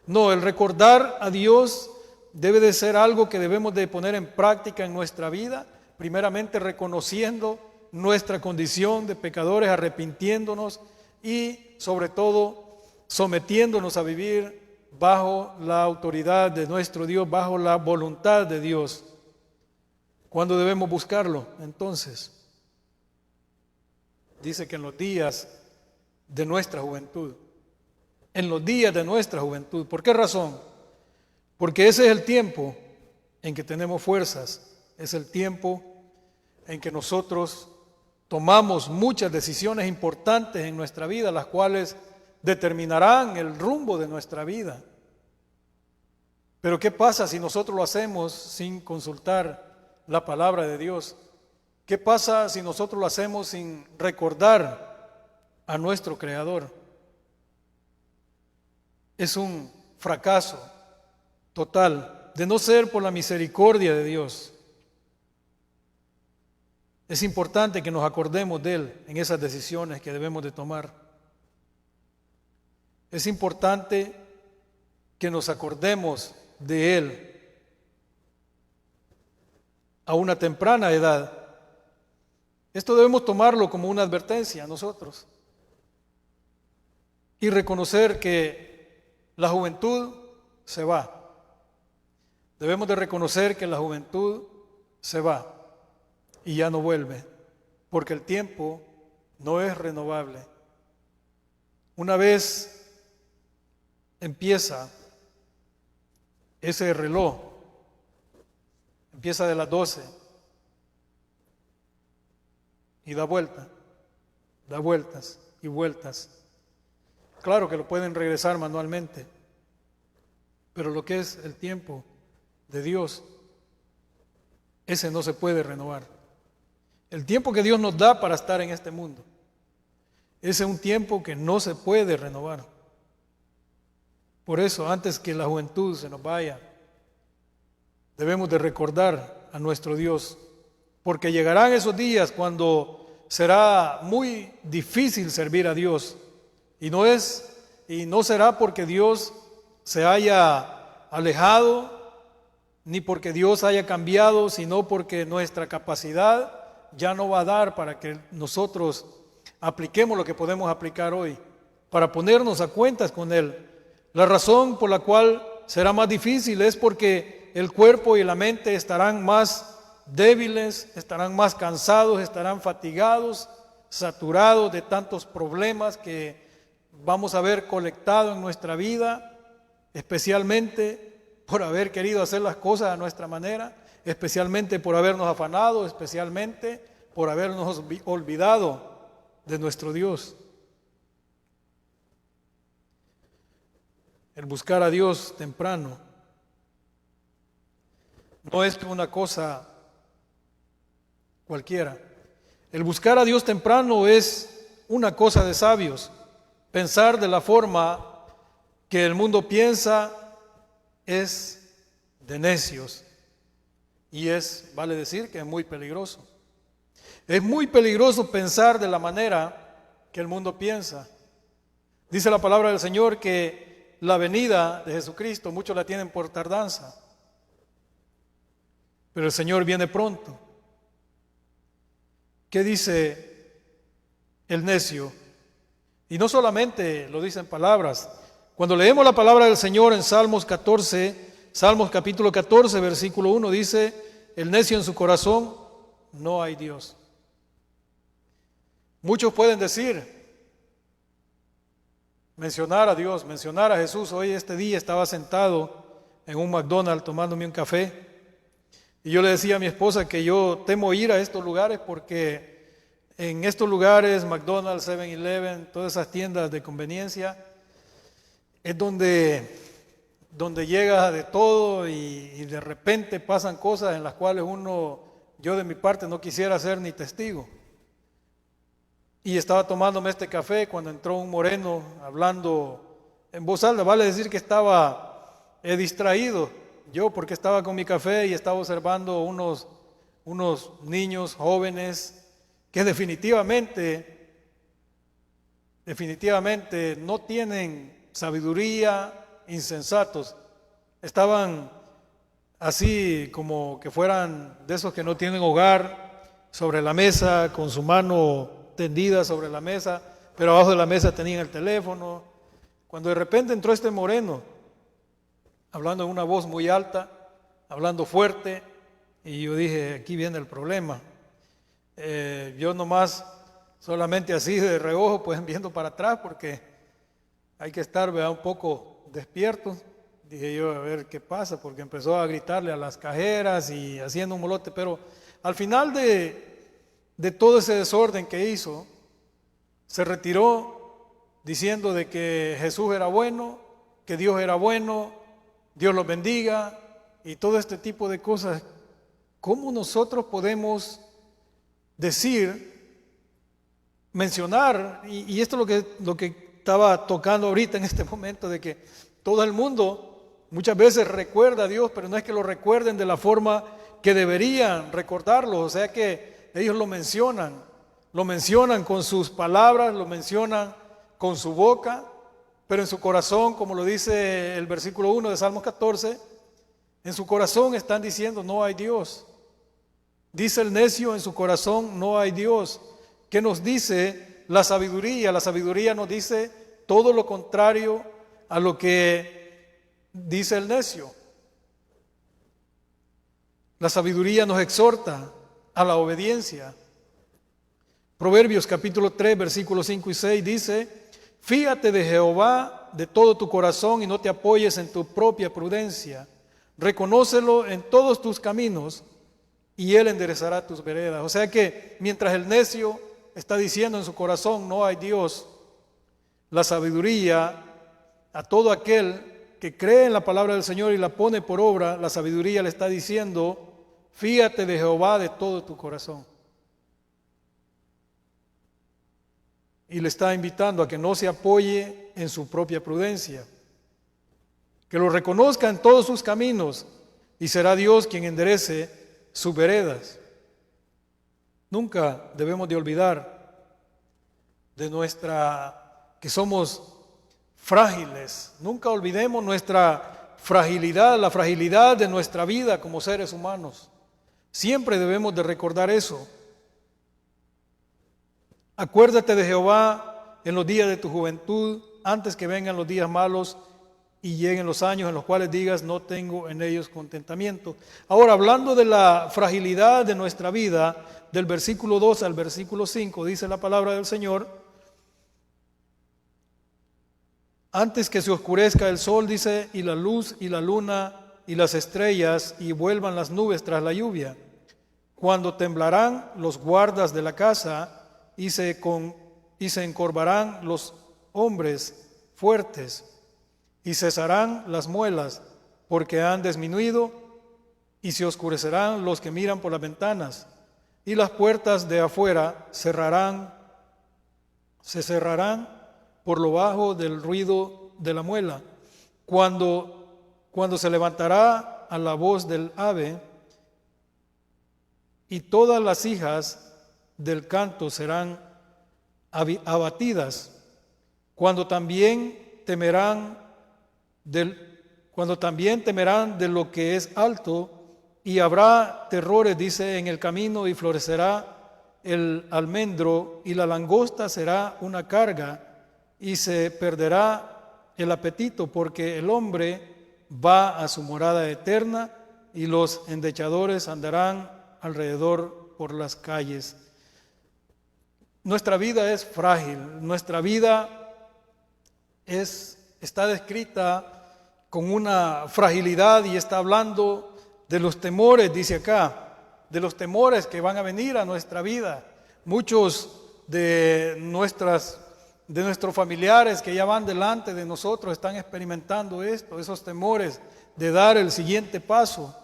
No, el recordar a Dios debe de ser algo que debemos de poner en práctica en nuestra vida, primeramente reconociendo nuestra condición de pecadores, arrepintiéndonos y sobre todo sometiéndonos a vivir bajo la autoridad de nuestro Dios, bajo la voluntad de Dios. ¿Cuándo debemos buscarlo? Entonces, dice que en los días de nuestra juventud. En los días de nuestra juventud. ¿Por qué razón? Porque ese es el tiempo en que tenemos fuerzas, es el tiempo en que nosotros tomamos muchas decisiones importantes en nuestra vida, las cuales determinarán el rumbo de nuestra vida. Pero ¿qué pasa si nosotros lo hacemos sin consultar la palabra de Dios? ¿Qué pasa si nosotros lo hacemos sin recordar a nuestro Creador? Es un fracaso total, de no ser por la misericordia de Dios. Es importante que nos acordemos de Él en esas decisiones que debemos de tomar. Es importante que nos acordemos de Él a una temprana edad. Esto debemos tomarlo como una advertencia a nosotros y reconocer que la juventud se va. Debemos de reconocer que la juventud se va y ya no vuelve, porque el tiempo no es renovable. Una vez empieza ese reloj, empieza de las 12 y da vueltas y vueltas. Claro que lo pueden regresar manualmente, pero lo que es el tiempo de Dios, ese no se puede renovar. El tiempo que Dios nos da para estar en este mundo, ese es un tiempo que no se puede renovar. Por eso, antes que la juventud se nos vaya, debemos de recordar a nuestro Dios, porque llegarán esos días cuando será muy difícil servir a Dios, y no será porque Dios se haya alejado, ni porque Dios haya cambiado, sino porque nuestra capacidad ya no va a dar para que nosotros apliquemos lo que podemos aplicar hoy, para ponernos a cuentas con Él. La razón por la cual será más difícil es porque el cuerpo y la mente estarán más débiles, estarán más cansados, estarán fatigados, saturados de tantos problemas que vamos a ver colectado en nuestra vida, especialmente por haber querido hacer las cosas a nuestra manera, especialmente por habernos afanado, especialmente por habernos olvidado de nuestro Dios. El buscar a Dios temprano no es una cosa cualquiera. El buscar a Dios temprano es una cosa de sabios. Pensar de la forma que el mundo piensa es de necios y vale decir que es muy peligroso. Es muy peligroso pensar de la manera que el mundo piensa. Dice la palabra del Señor que la venida de Jesucristo muchos la tienen por tardanza, pero el Señor viene pronto. ¿Qué dice el necio? Y no solamente lo dicen palabras. Cuando leemos la palabra del Señor en Salmos capítulo 14, versículo 1, dice: el necio en su corazón, no hay Dios. Muchos pueden mencionar a Dios, mencionar a Jesús. Hoy este día estaba sentado en un McDonald's tomándome un café y yo le decía a mi esposa que yo temo ir a estos lugares porque en estos lugares, McDonald's, 7-Eleven, todas esas tiendas de conveniencia, es donde llega de todo y de repente pasan cosas en las cuales yo de mi parte no quisiera ser ni testigo. Y estaba tomándome este café cuando entró un moreno hablando en voz alta. Vale decir que estaba distraído yo porque estaba con mi café y estaba observando unos niños jóvenes que definitivamente no tienen sabiduría, insensatos. Estaban así como que fueran de esos que no tienen hogar, sobre la mesa con su mano tendida sobre la mesa, pero abajo de la mesa tenían el teléfono. Cuando de repente entró este moreno, hablando en una voz muy alta, hablando fuerte, y yo dije, aquí viene el problema. Yo nomás, solamente así de reojo, pues viendo para atrás, porque hay que estar un poco despiertos, Dije yo, a ver qué pasa, porque empezó a gritarle a las cajeras y haciendo un molote, pero al final de todo ese desorden que hizo, se retiró diciendo de que Jesús era bueno, que Dios era bueno, Dios los bendiga y todo este tipo de cosas. ¿Cómo nosotros podemos decir, mencionar, y esto es lo que estaba tocando ahorita en este momento, de que todo el mundo muchas veces recuerda a Dios, pero no es que lo recuerden de la forma que deberían recordarlo, o sea que ellos lo mencionan con sus palabras, lo mencionan con su boca, pero en su corazón, como lo dice el versículo 1 de Salmos 14, en su corazón están diciendo no hay Dios. Dice el necio, en su corazón no hay Dios. ¿Qué nos dice la sabiduría? La sabiduría nos dice todo lo contrario a lo que dice el necio. La sabiduría nos exhorta a la obediencia. Proverbios capítulo 3, versículos 5 y 6 dice: fíate de Jehová de todo tu corazón y no te apoyes en tu propia prudencia. Reconócelo en todos tus caminos y Él enderezará tus veredas. O sea que mientras el necio está diciendo en su corazón no hay Dios, la sabiduría, a todo aquel que cree en la palabra del Señor y la pone por obra, la sabiduría le está diciendo: fíate de Jehová de todo tu corazón. Y le está invitando a que no se apoye en su propia prudencia, que lo reconozca en todos sus caminos y será Dios quien enderece sus veredas. Nunca debemos de olvidar que somos frágiles. Nunca olvidemos nuestra fragilidad, la fragilidad de nuestra vida como seres humanos. Siempre debemos de recordar eso. Acuérdate de Jehová en los días de tu juventud, antes que vengan los días malos y lleguen los años en los cuales digas no tengo en ellos contentamiento. Ahora, hablando de la fragilidad de nuestra vida, del versículo 2 al versículo 5, dice la palabra del Señor: antes que se oscurezca el sol, dice, y la luz y la luna y las estrellas, y vuelvan las nubes tras la lluvia, cuando temblarán los guardas de la casa y se encorvarán los hombres fuertes, y cesarán las muelas, porque han disminuido, y se oscurecerán los que miran por las ventanas, y las puertas de afuera se cerrarán por lo bajo del ruido de la muela. Cuando se levantará a la voz del ave, y todas las hijas del canto serán abatidas, cuando también temerán de lo que es alto, y habrá terrores, dice, en el camino, y florecerá el almendro, y la langosta será una carga, y se perderá el apetito, porque el hombre va a su morada eterna, y los endechadores andarán alrededor por las calles. Nuestra vida es frágil, nuestra vida está descrita con una fragilidad, y está hablando de los temores, dice acá, de los temores que van a venir a nuestra vida. Muchos de nuestros familiares que ya van delante de nosotros están experimentando esos temores de dar el siguiente paso.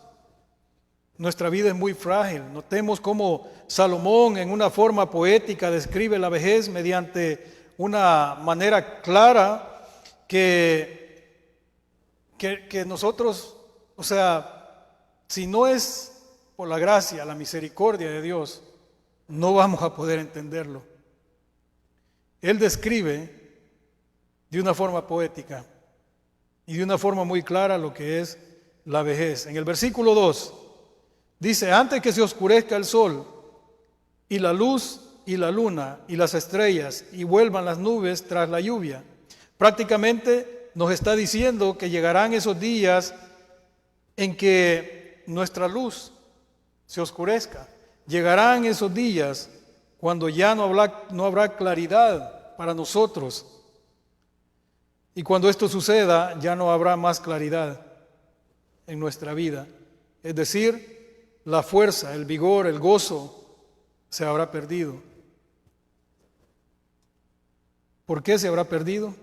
Nuestra vida es muy frágil. Notemos cómo Salomón, en una forma poética, describe la vejez mediante una manera clara que nosotros, o sea, si no es por la gracia, la misericordia de Dios, no vamos a poder entenderlo. Él describe de una forma poética y de una forma muy clara lo que es la vejez. En el versículo 2 dice: antes que se oscurezca el sol y la luz y la luna y las estrellas, y vuelvan las nubes tras la lluvia. Prácticamente nos está diciendo que llegarán esos días en que nuestra luz se oscurezca. Llegarán esos días cuando ya no habrá claridad para nosotros. Y cuando esto suceda, ya no habrá más claridad en nuestra vida. Es decir, la fuerza, el vigor, el gozo se habrá perdido. ¿Por qué se habrá perdido?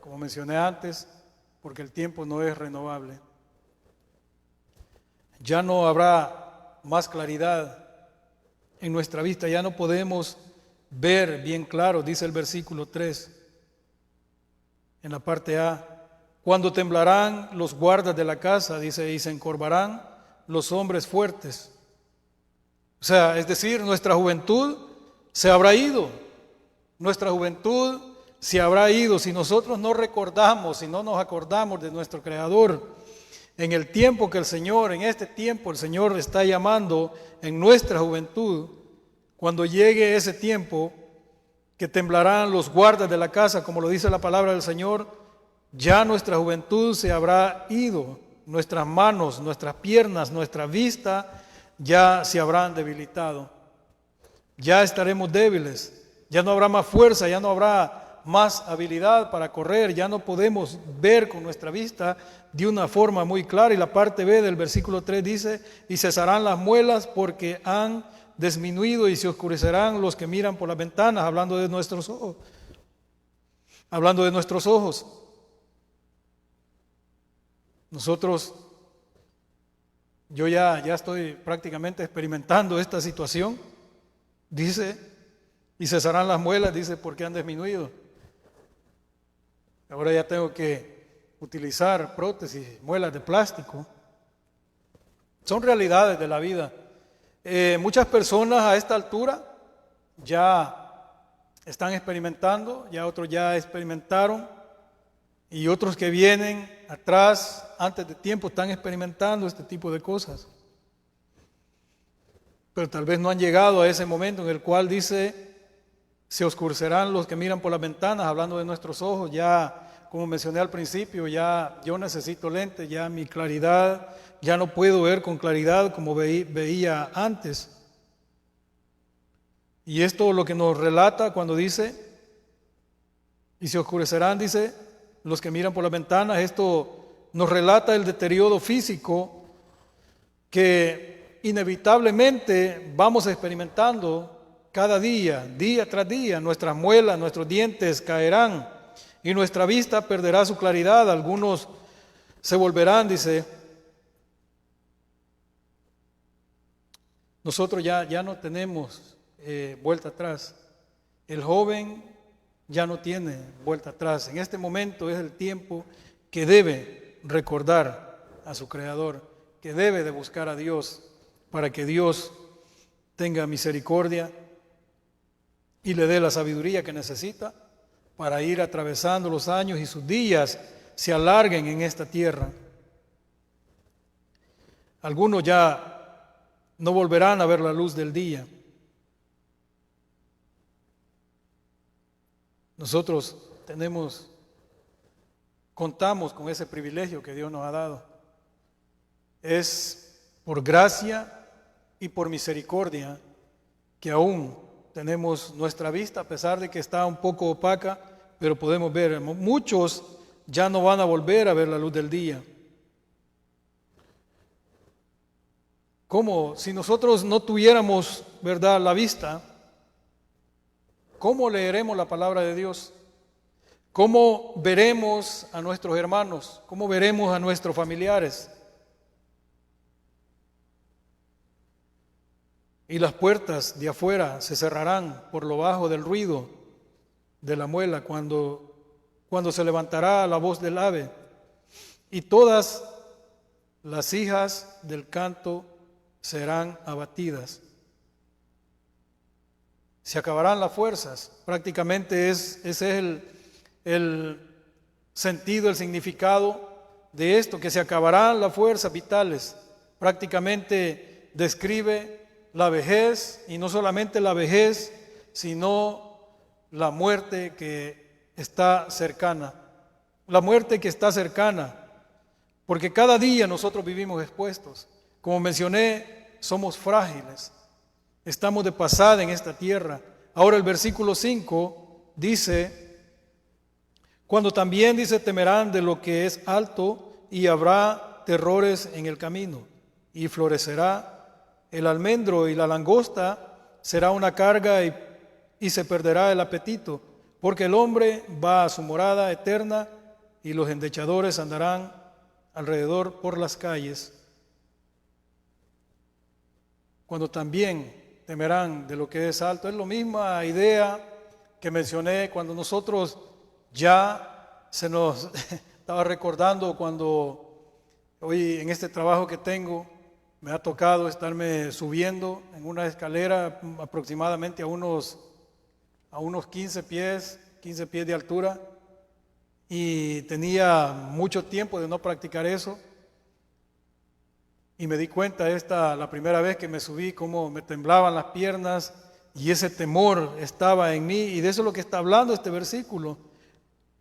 Como mencioné antes, porque el tiempo no es renovable. Ya no habrá más claridad en nuestra vista, ya no podemos ver bien claro, dice el versículo 3, en la parte A, cuando temblarán los guardas de la casa, dice, y se encorvarán los hombres fuertes. O sea, es decir, nuestra juventud se habrá ido, nuestra juventud se habrá ido si nosotros no recordamos, si no nos acordamos de nuestro Creador. En el tiempo que el Señor, en este tiempo el Señor está llamando en nuestra juventud, cuando llegue ese tiempo que temblarán los guardas de la casa, como lo dice la palabra del Señor, ya nuestra juventud se habrá ido, nuestras manos, nuestras piernas, nuestra vista ya se habrán debilitado, ya estaremos débiles, ya no habrá más fuerza, ya no habrá más habilidad para correr, ya no podemos ver con nuestra vista de una forma muy clara. Y la parte B del versículo 3 dice, y cesarán las muelas porque han disminuido y se oscurecerán los que miran por las ventanas, hablando de nuestros ojos. Hablando de nuestros ojos. Nosotros, yo ya estoy prácticamente experimentando esta situación. Dice, y cesarán las muelas, dice, porque han disminuido. Ahora ya tengo que utilizar prótesis, muelas de plástico. Son realidades de la vida. Muchas personas a esta altura ya están experimentando, ya otros ya experimentaron, y otros que vienen atrás, antes de tiempo, están experimentando este tipo de cosas. Pero tal vez no han llegado a ese momento en el cual dice, se oscurecerán los que miran por las ventanas, hablando de nuestros ojos. Ya, como mencioné al principio, ya yo necesito lentes, ya mi claridad, ya no puedo ver con claridad como veía antes. Y esto lo que nos relata cuando dice, y se oscurecerán, dice, los que miran por las ventanas, esto nos relata el deterioro físico que inevitablemente vamos experimentando cada día, día tras día. Nuestras muelas, nuestros dientes caerán y nuestra vista perderá su claridad. Algunos se volverán, dice, nosotros ya no tenemos vuelta atrás. El joven ya no tiene vuelta atrás. En este momento es el tiempo que debe recordar a su Creador, que debe de buscar a Dios para que Dios tenga misericordia y le dé la sabiduría que necesita para ir atravesando los años y sus días se alarguen en esta tierra. Algunos ya no volverán a ver la luz del día. Nosotros contamos con ese privilegio que Dios nos ha dado. Es por gracia y por misericordia que aún tenemos nuestra vista, a pesar de que está un poco opaca, pero podemos ver. Muchos ya no van a volver a ver la luz del día. ¿Cómo? Si nosotros no tuviéramos, ¿verdad?, la vista, ¿cómo leeremos la palabra de Dios? ¿Cómo veremos a nuestros hermanos? ¿Cómo veremos a nuestros familiares? Y las puertas de afuera se cerrarán por lo bajo del ruido de la muela cuando se levantará la voz del ave. Y todas las hijas del canto serán abatidas. Se acabarán las fuerzas. Prácticamente ese es el sentido, el significado de esto, que se acabarán las fuerzas vitales. Prácticamente describe la vejez, y no solamente la vejez, sino la muerte que está cercana. La muerte que está cercana, porque cada día nosotros vivimos expuestos. Como mencioné, somos frágiles, estamos de pasada en esta tierra. Ahora el versículo 5 dice, Cuando también dice temerán de lo que es alto y habrá terrores en el camino y florecerá el almendro y la langosta será una carga y se perderá el apetito, porque el hombre va a su morada eterna y los endechadores andarán alrededor por las calles. Cuando también temerán de lo que es alto, es la misma idea que mencioné cuando nosotros ya se nos estaba recordando cuando hoy en este trabajo que tengo me ha tocado estarme subiendo en una escalera aproximadamente a unos 15 pies de altura, y tenía mucho tiempo de no practicar eso, y me di cuenta la primera vez que me subí, cómo me temblaban las piernas y ese temor estaba en mí, y de eso es lo que está hablando este versículo.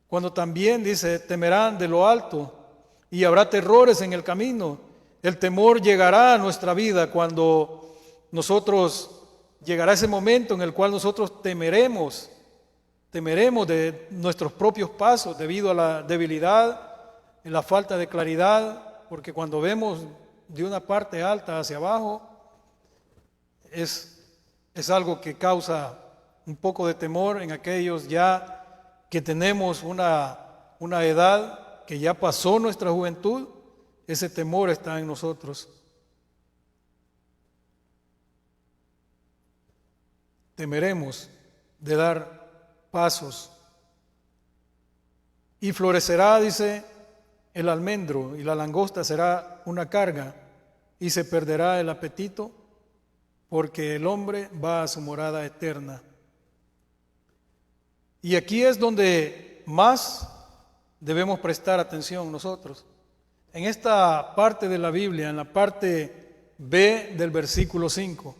Cuando también dice, temerán de lo alto y habrá terrores en el camino. El temor llegará a nuestra vida cuando llegará ese momento en el cual nosotros temeremos de nuestros propios pasos debido a la debilidad y la falta de claridad, porque cuando vemos de una parte alta hacia abajo es algo que causa un poco de temor en aquellos ya que tenemos una edad que ya pasó nuestra juventud. Ese temor está en nosotros. Temeremos de dar pasos. Y florecerá, dice, el almendro y la langosta será una carga y se perderá el apetito, porque el hombre va a su morada eterna. Y aquí es donde más debemos prestar atención nosotros. En esta parte de la Biblia, en la parte B del versículo 5,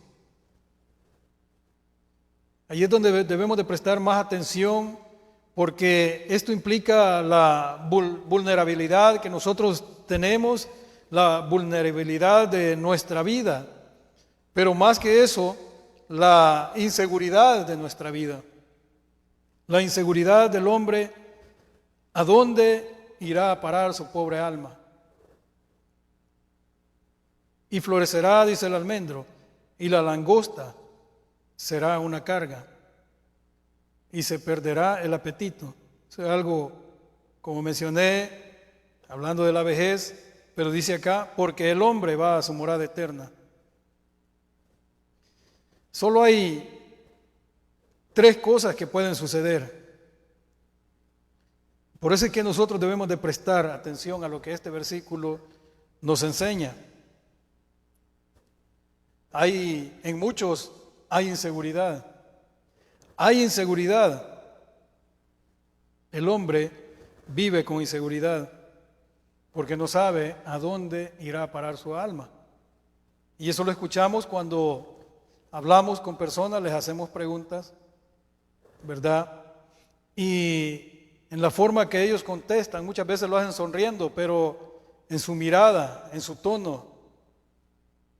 ahí es donde debemos de prestar más atención, porque esto implica la vulnerabilidad que nosotros tenemos, la vulnerabilidad de nuestra vida, pero más que eso, la inseguridad de nuestra vida, la inseguridad del hombre. ¿A dónde irá a parar su pobre alma? Y florecerá, dice el almendro, y la langosta será una carga, y se perderá el apetito. Eso es algo, como mencioné, hablando de la vejez, pero dice acá, porque el hombre va a su morada eterna. Solo hay 3 cosas que pueden suceder. Por eso es que nosotros debemos de prestar atención a lo que este versículo nos enseña. En muchos hay inseguridad. Hay inseguridad. El hombre vive con inseguridad porque no sabe a dónde irá a parar su alma. Y eso lo escuchamos cuando hablamos con personas, les hacemos preguntas, ¿verdad? Y en la forma que ellos contestan, muchas veces lo hacen sonriendo, pero en su mirada, en su tono,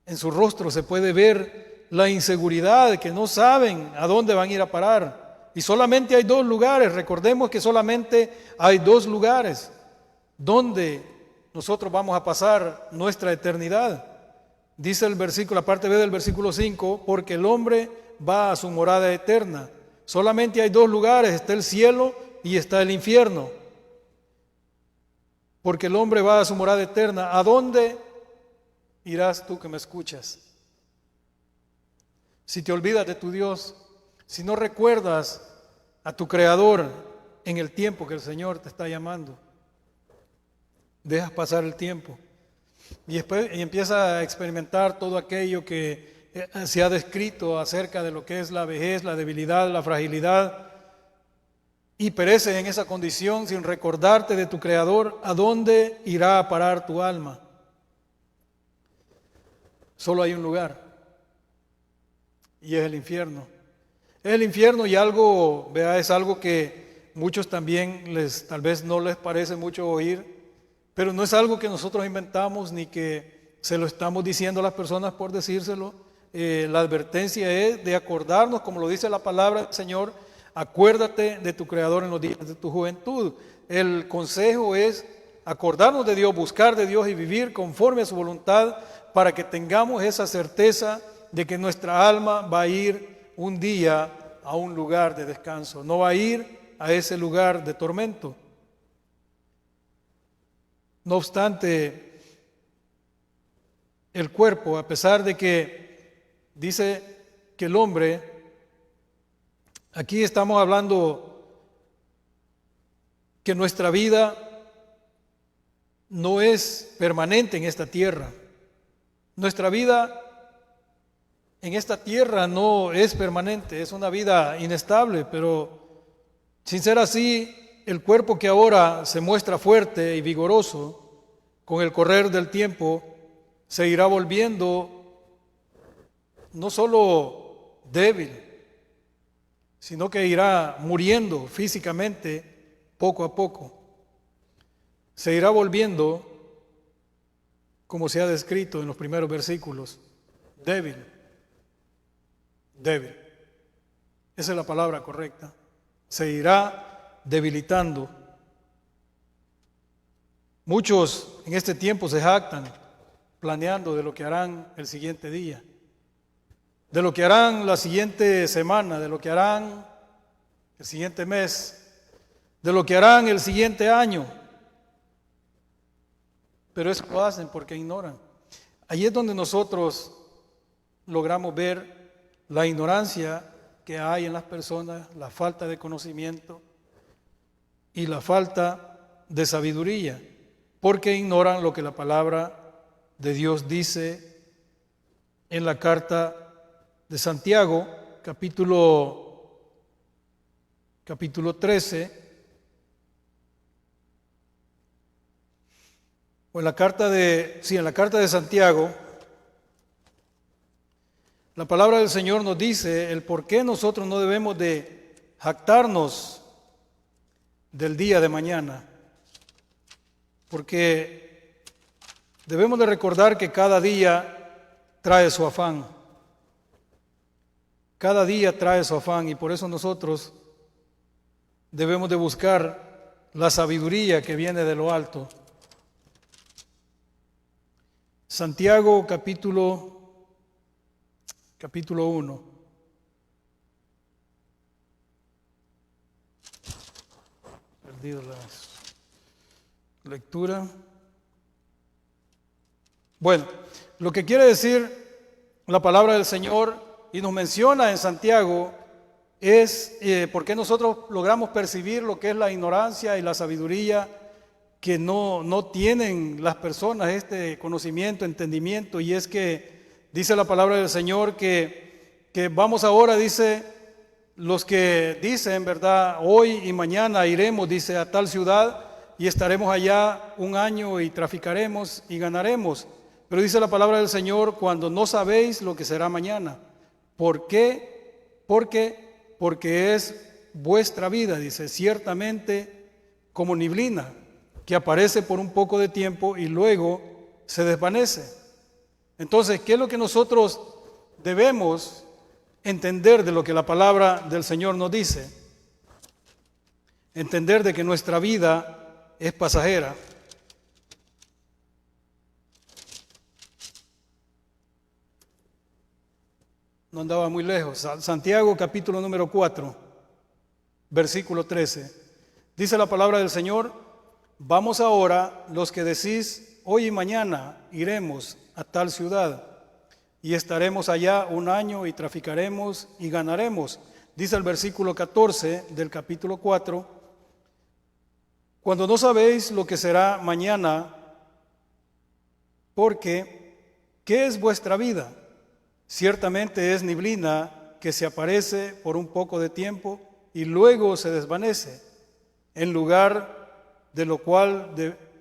en su rostro se puede ver la inseguridad, que no saben a dónde van a ir a parar. Y solamente hay 2 lugares, recordemos que solamente hay 2 lugares donde nosotros vamos a pasar nuestra eternidad. Dice el versículo, la parte B del versículo 5, porque el hombre va a su morada eterna. Solamente hay 2 lugares, está el cielo y está el infierno. Porque el hombre va a su morada eterna. ¿A dónde irás tú que me escuchas? Si te olvidas de tu Dios, si no recuerdas a tu Creador en el tiempo que el Señor te está llamando, dejas pasar el tiempo y empiezas a experimentar todo aquello que se ha descrito acerca de lo que es la vejez, la debilidad, la fragilidad, y pereces en esa condición sin recordarte de tu Creador. ¿A dónde irá a parar tu alma? Solo hay un lugar, y es el infierno. Es el infierno, y es algo que muchos también tal vez no les parece mucho oír, pero no es algo que nosotros inventamos ni que se lo estamos diciendo a las personas por decírselo. La advertencia es de acordarnos, como lo dice la palabra del Señor, Acuérdate de tu Creador en los días de tu juventud. El consejo es acordarnos de Dios, buscar de Dios y vivir conforme a su voluntad para que tengamos esa certeza de que nuestra alma va a ir un día a un lugar de descanso, no va a ir a ese lugar de tormento. No obstante, el cuerpo, a pesar de que dice que el hombre, aquí estamos hablando que nuestra vida no es permanente en esta tierra. Nuestra vida en esta tierra no es permanente, es una vida inestable, pero sin ser así, el cuerpo que ahora se muestra fuerte y vigoroso, con el correr del tiempo, se irá volviendo no solo débil, sino que irá muriendo físicamente poco a poco. Se irá volviendo, como se ha descrito en los primeros versículos, débil. Débil. Esa es la palabra correcta. Se irá debilitando. Muchos en este tiempo se jactan planeando de lo que harán el siguiente día, de lo que harán la siguiente semana, de lo que harán el siguiente mes, de lo que harán el siguiente año. Pero eso lo hacen porque ignoran. Ahí es donde nosotros logramos ver la ignorancia que hay en las personas, la falta de conocimiento y la falta de sabiduría, porque ignoran lo que la palabra de Dios dice en la carta de Santiago, capítulo 13, o en la carta de Santiago, la palabra del Señor nos dice el por qué nosotros no debemos de jactarnos del día de mañana. Porque debemos de recordar que cada día trae su afán. Cada día trae su afán y por eso nosotros debemos de buscar la sabiduría que viene de lo alto. Santiago capítulo 1. Perdido la lectura. Bueno, lo que quiere decir la palabra del Señor y nos menciona en Santiago es por qué nosotros logramos percibir lo que es la ignorancia y la sabiduría que no tienen las personas, este conocimiento, entendimiento, y es que dice la palabra del Señor que vamos ahora, dice, los que dicen, ¿verdad? Hoy y mañana iremos, dice, a tal ciudad y estaremos allá un año y traficaremos y ganaremos. Pero dice la palabra del Señor, cuando no sabéis lo que será mañana. ¿Por qué? Porque es vuestra vida, dice, ciertamente como neblina, que aparece por un poco de tiempo y luego se desvanece. Entonces, ¿qué es lo que nosotros debemos entender de lo que la palabra del Señor nos dice? Entender de que nuestra vida es pasajera. No andaba muy lejos. Santiago capítulo número 4, versículo 13. Dice la palabra del Señor, vamos ahora los que decís, hoy y mañana iremos a tal ciudad y estaremos allá un año y traficaremos y ganaremos. Dice el versículo 14 del capítulo 4, cuando no sabéis lo que será mañana, porque ¿qué es vuestra vida? Ciertamente es neblina que se aparece por un poco de tiempo y luego se desvanece, en lugar de lo cual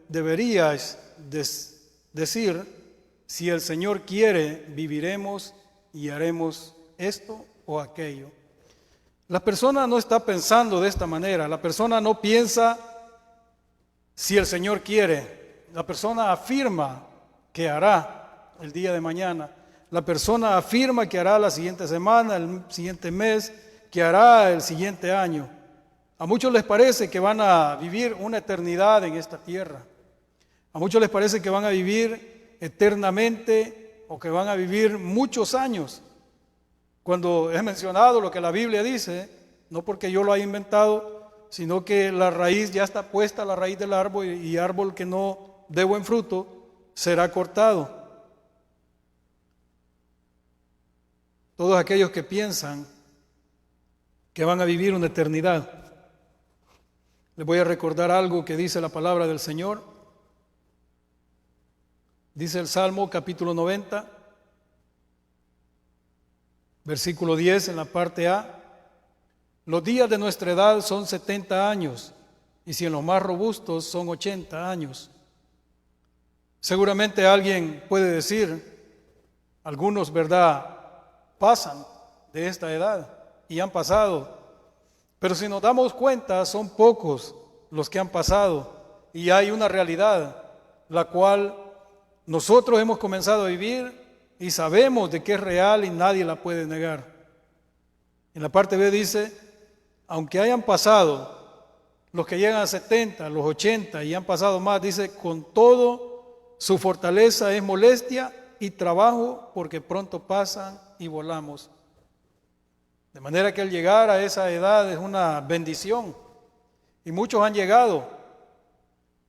deberíais decir, si el Señor quiere, viviremos y haremos esto o aquello. La persona no está pensando de esta manera, la persona no piensa si el Señor quiere, la persona afirma que hará el día de mañana, la persona afirma que hará la siguiente semana, el siguiente mes, que hará el siguiente año. A muchos les parece que van a vivir una eternidad en esta tierra. A muchos les parece que van a vivir eternamente o que van a vivir muchos años. Cuando he mencionado lo que la Biblia dice, no porque yo lo haya inventado, sino que la raíz ya está puesta, la raíz del árbol, y árbol que no dé buen fruto será cortado. Todos aquellos que piensan que van a vivir una eternidad. Les voy a recordar algo que dice la palabra del Señor. Dice el Salmo capítulo 90, versículo 10 en la parte A. Los días de nuestra edad son 70 años, y si en los más robustos son 80 años. Seguramente alguien puede decir, algunos, ¿verdad?, pasan de esta edad y han pasado, pero si nos damos cuenta son pocos los que han pasado, y hay una realidad la cual nosotros hemos comenzado a vivir y sabemos de que es real y nadie la puede negar. En la parte B dice, aunque hayan pasado los que llegan a 70, los 80 y han pasado más, dice, con todo su fortaleza es molestia y trabajo, porque pronto pasan y volamos. De manera que el llegar a esa edad es una bendición, y muchos han llegado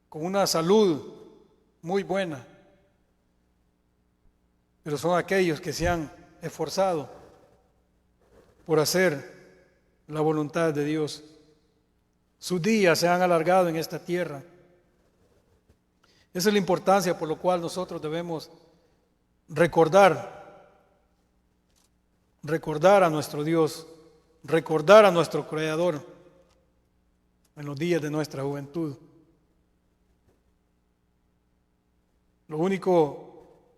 con una salud muy buena, pero son aquellos que se han esforzado por hacer la voluntad de Dios. Sus días se han alargado en esta tierra. Esa es la importancia por lo cual nosotros debemos recordar a nuestro Dios, recordar a nuestro Creador en los días de nuestra juventud. Lo único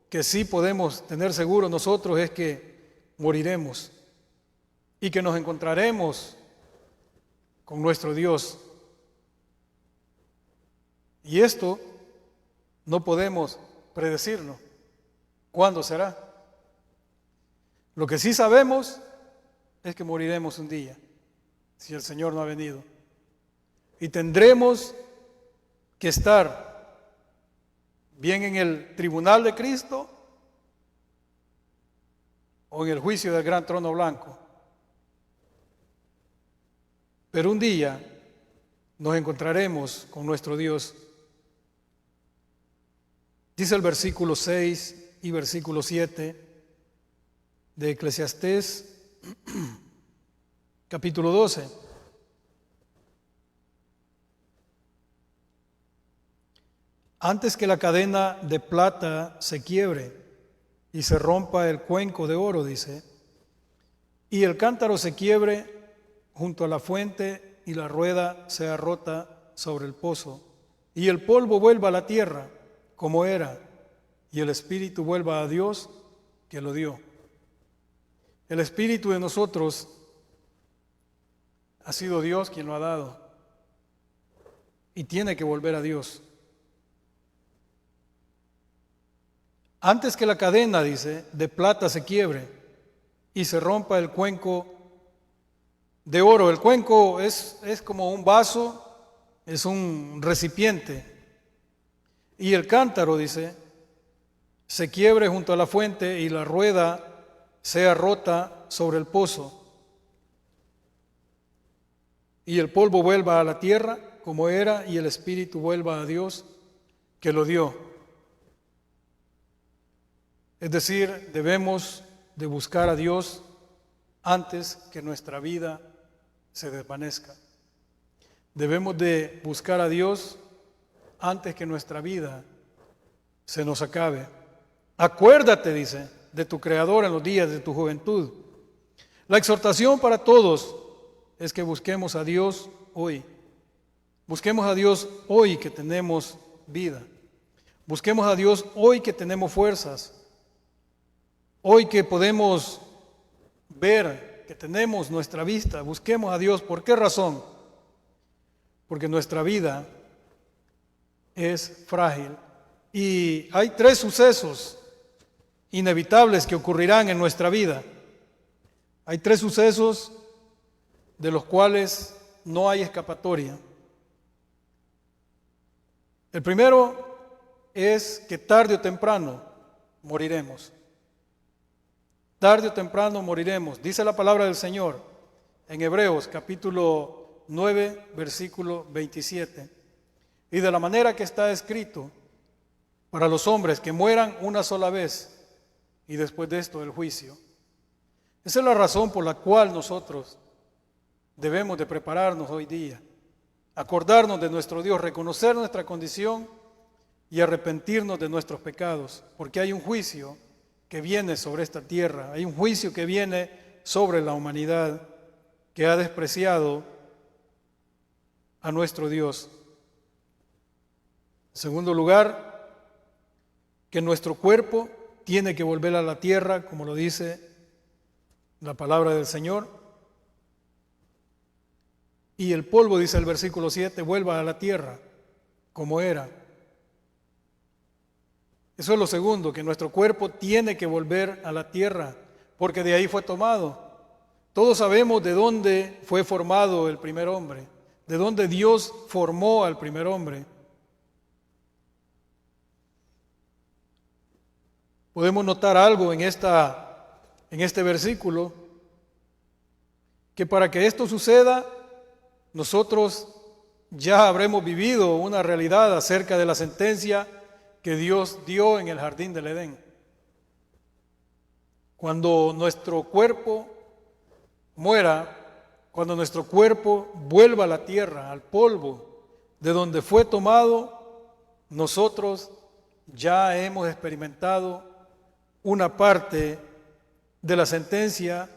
que sí podemos tener seguro nosotros es que moriremos y que nos encontraremos con nuestro Dios. Y esto no podemos predecirlo. ¿Cuándo será? Lo que sí sabemos es que moriremos un día, si el Señor no ha venido. Y tendremos que estar bien en el tribunal de Cristo o en el juicio del gran trono blanco. Pero un día nos encontraremos con nuestro Dios. Dice el versículo 6 y versículo 7 de Eclesiastés, capítulo 12. Antes que la cadena de plata se quiebre y se rompa el cuenco de oro, dice, y el cántaro se quiebre junto a la fuente y la rueda sea rota sobre el pozo, y el polvo vuelva a la tierra como era, y el espíritu vuelva a Dios que lo dio. El espíritu de nosotros ha sido Dios quien lo ha dado y tiene que volver a Dios. Antes que la cadena, dice, de plata se quiebre y se rompa el cuenco de oro. El cuenco es como un vaso, es un recipiente. Y el cántaro, dice, se quiebre junto a la fuente y la rueda sea rota sobre el pozo, y el polvo vuelva a la tierra como era, y el espíritu vuelva a Dios que lo dio. Es decir, debemos de buscar a Dios antes que nuestra vida se desvanezca. Debemos de buscar a Dios antes que nuestra vida se nos acabe. Acuérdate, dice, de tu Creador en los días de tu juventud. La exhortación para todos es que busquemos a Dios hoy. Busquemos a Dios hoy que tenemos vida. Busquemos a Dios hoy que tenemos fuerzas. Hoy que podemos ver, que tenemos nuestra vista. Busquemos a Dios. ¿Por qué razón? Porque nuestra vida es frágil. Y hay 3 sucesos inevitables que ocurrirán en nuestra vida. Hay 3 sucesos de los cuales no hay escapatoria. El primero es que tarde o temprano moriremos. Tarde o temprano moriremos. Dice la palabra del Señor en Hebreos capítulo 9, versículo 27. Y de la manera que está escrito, para los hombres que mueran una sola vez y después de esto el juicio. Esa es la razón por la cual nosotros debemos de prepararnos hoy día, acordarnos de nuestro Dios, reconocer nuestra condición y arrepentirnos de nuestros pecados, porque hay un juicio que viene sobre esta tierra, hay un juicio que viene sobre la humanidad que ha despreciado a nuestro Dios. En segundo lugar, que nuestro cuerpo tiene que volver a la tierra, como lo dice la palabra del Señor. Y el polvo, dice el versículo 7, vuelva a la tierra como era. Eso es lo segundo, que nuestro cuerpo tiene que volver a la tierra, porque de ahí fue tomado. Todos sabemos de dónde fue formado el primer hombre, de dónde Dios formó al primer hombre. Podemos notar algo en este versículo, que para que esto suceda, nosotros ya habremos vivido una realidad acerca de la sentencia que Dios dio en el jardín del Edén. Cuando nuestro cuerpo muera, cuando nuestro cuerpo vuelva a la tierra, al polvo de donde fue tomado, nosotros ya hemos experimentado una parte de la sentencia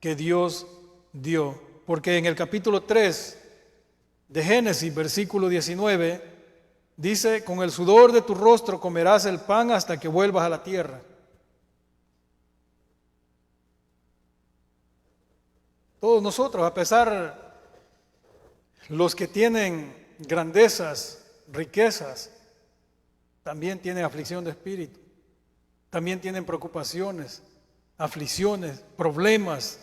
que Dios dio. Porque en el capítulo 3 de Génesis, versículo 19, dice, con el sudor de tu rostro comerás el pan hasta que vuelvas a la tierra. Todos nosotros, a pesar los que tienen grandezas, riquezas, también tienen aflicción de espíritu. También tienen preocupaciones, aflicciones, problemas,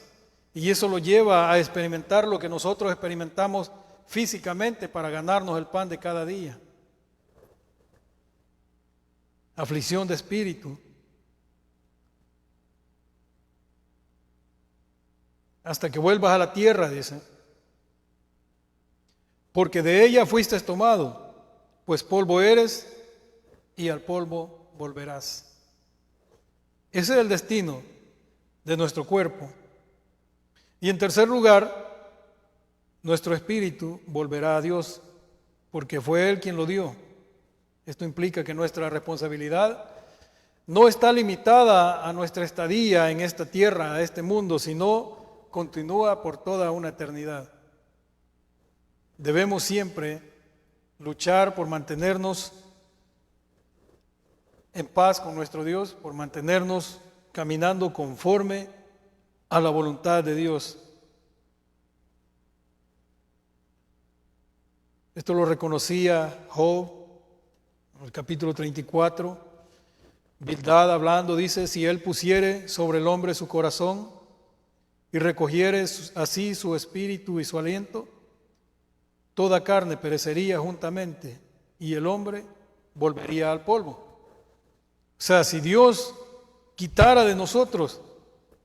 y eso lo lleva a experimentar lo que nosotros experimentamos físicamente para ganarnos el pan de cada día. Aflicción de espíritu. Hasta que vuelvas a la tierra, dice. Porque de ella fuiste tomado, pues polvo eres y al polvo volverás. Ese es el destino de nuestro cuerpo. Y en tercer lugar, nuestro espíritu volverá a Dios, porque fue Él quien lo dio. Esto implica que nuestra responsabilidad no está limitada a nuestra estadía en esta tierra, a este mundo, sino continúa por toda una eternidad. Debemos siempre luchar por mantenernos en paz con nuestro Dios, por mantenernos caminando conforme a la voluntad de Dios. Esto lo reconocía Job en el capítulo 34. Bildad hablando dice, si él pusiere sobre el hombre su corazón y recogiere así su espíritu y su aliento, toda carne perecería juntamente y el hombre volvería al polvo. O sea, si Dios quitara de nosotros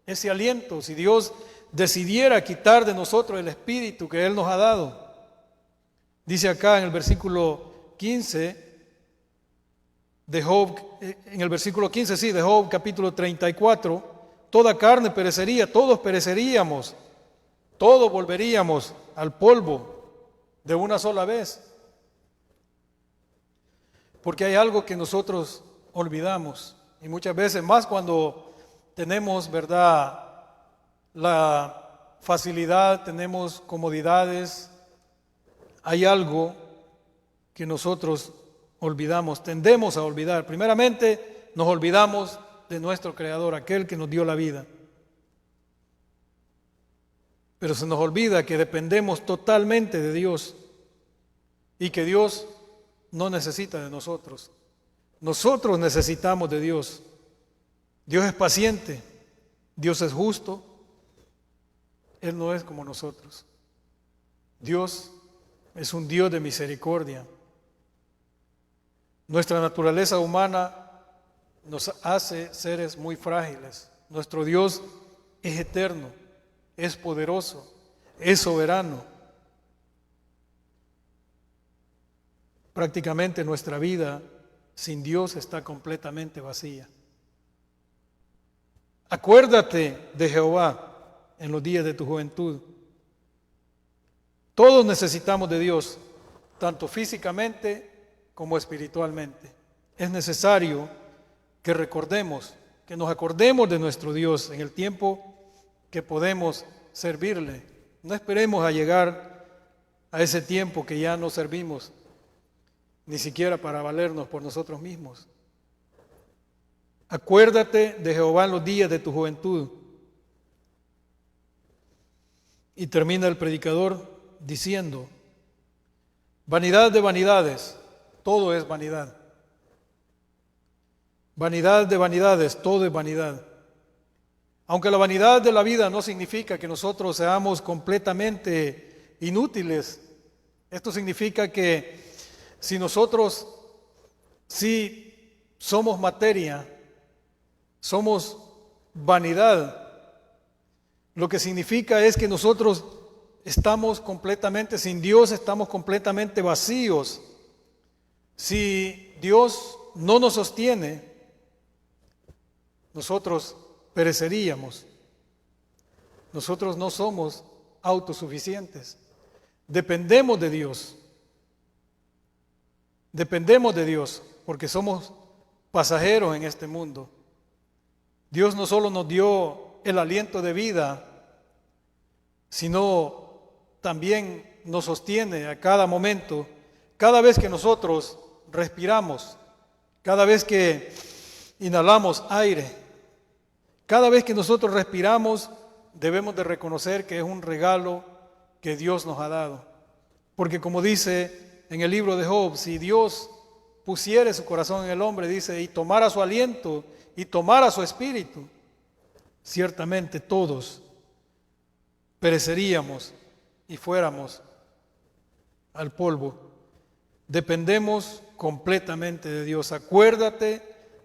ese aliento, si Dios decidiera quitar de nosotros el espíritu que Él nos ha dado, dice acá en el versículo 15 de Job, en el versículo 15, sí, de Job capítulo 34, toda carne perecería, todos pereceríamos, todos volveríamos al polvo de una sola vez. Porque hay algo que nosotros olvidamos, y muchas veces más cuando tenemos, ¿verdad?, la facilidad, tenemos comodidades, hay algo que nosotros olvidamos, tendemos a olvidar. Primeramente, nos olvidamos de nuestro Creador, aquel que nos dio la vida. Pero se nos olvida que dependemos totalmente de Dios y que Dios no necesita de nosotros. Nosotros necesitamos de Dios. Dios es paciente, Dios es justo, Él no es como nosotros. Dios es un Dios de misericordia. Nuestra naturaleza humana nos hace seres muy frágiles. Nuestro Dios es eterno, es poderoso, es soberano. Prácticamente nuestra vida sin Dios está completamente vacía. Acuérdate de Jehová en los días de tu juventud. Todos necesitamos de Dios, tanto físicamente como espiritualmente. Es necesario que recordemos, que nos acordemos de nuestro Dios en el tiempo que podemos servirle. No esperemos a llegar a ese tiempo que ya no servimos, ni siquiera para valernos por nosotros mismos. Acuérdate de Jehová en los días de tu juventud. Y termina el predicador diciendo: vanidad de vanidades, todo es vanidad. Vanidad de vanidades, todo es vanidad. Aunque la vanidad de la vida no significa que nosotros seamos completamente inútiles, esto significa que si nosotros sí somos materia, somos vanidad, lo que significa es que nosotros estamos completamente sin Dios, estamos completamente vacíos. Si Dios no nos sostiene, nosotros pereceríamos. Nosotros no somos autosuficientes. Dependemos de Dios. Dependemos de Dios porque somos pasajeros en este mundo. Dios no solo nos dio el aliento de vida, sino también nos sostiene a cada momento. Cada vez que nosotros respiramos, cada vez que inhalamos aire, cada vez que nosotros respiramos, debemos de reconocer que es un regalo que Dios nos ha dado. Porque como dice en el libro de Job, si Dios pusiere su corazón en el hombre, dice, y tomara su aliento y tomara su espíritu, ciertamente todos pereceríamos y fuéramos al polvo. Dependemos completamente de Dios. Acuérdate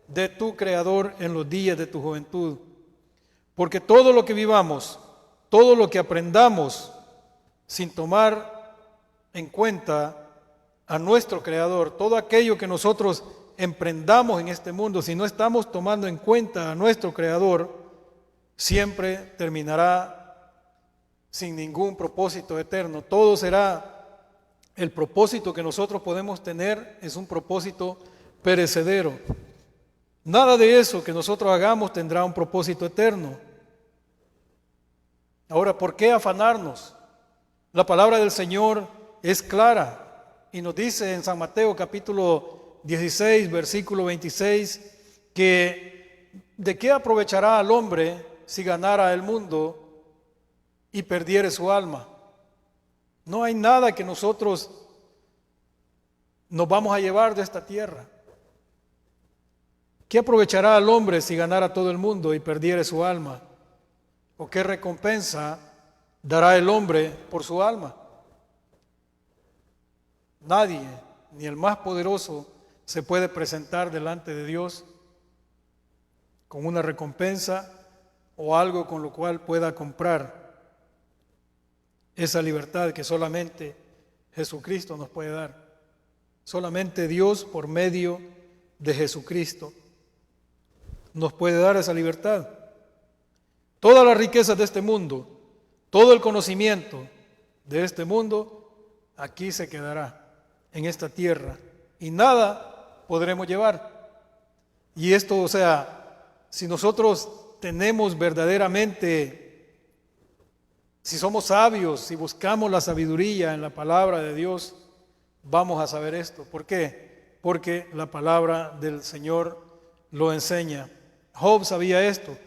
de tu Creador en los días de tu juventud, porque todo lo que vivamos, todo lo que aprendamos sin tomar en cuenta a nuestro Creador, todo aquello que nosotros emprendamos en este mundo, si no estamos tomando en cuenta a nuestro Creador, siempre terminará sin ningún propósito eterno. Todo será, el propósito que nosotros podemos tener es un propósito perecedero. Nada de eso que nosotros hagamos tendrá un propósito eterno. Ahora, ¿por qué afanarnos? La palabra del Señor es clara y nos dice en San Mateo capítulo 16, versículo 26, que ¿de qué aprovechará al hombre si ganara el mundo y perdiere su alma? No hay nada que nosotros nos vamos a llevar de esta tierra. ¿Qué aprovechará al hombre si ganara todo el mundo y perdiere su alma? ¿O qué recompensa dará el hombre por su alma? Nadie, ni el más poderoso, se puede presentar delante de Dios con una recompensa o algo con lo cual pueda comprar esa libertad que solamente Jesucristo nos puede dar. Solamente Dios, por medio de Jesucristo, nos puede dar esa libertad. Todas las riquezas de este mundo, todo el conocimiento de este mundo, aquí se quedará, en esta tierra, y nada podremos llevar. Y esto, o sea, si nosotros tenemos verdaderamente, si somos sabios, si buscamos la sabiduría en la palabra de Dios, vamos a saber esto. ¿Por qué? Porque la palabra del Señor lo enseña. Job sabía esto.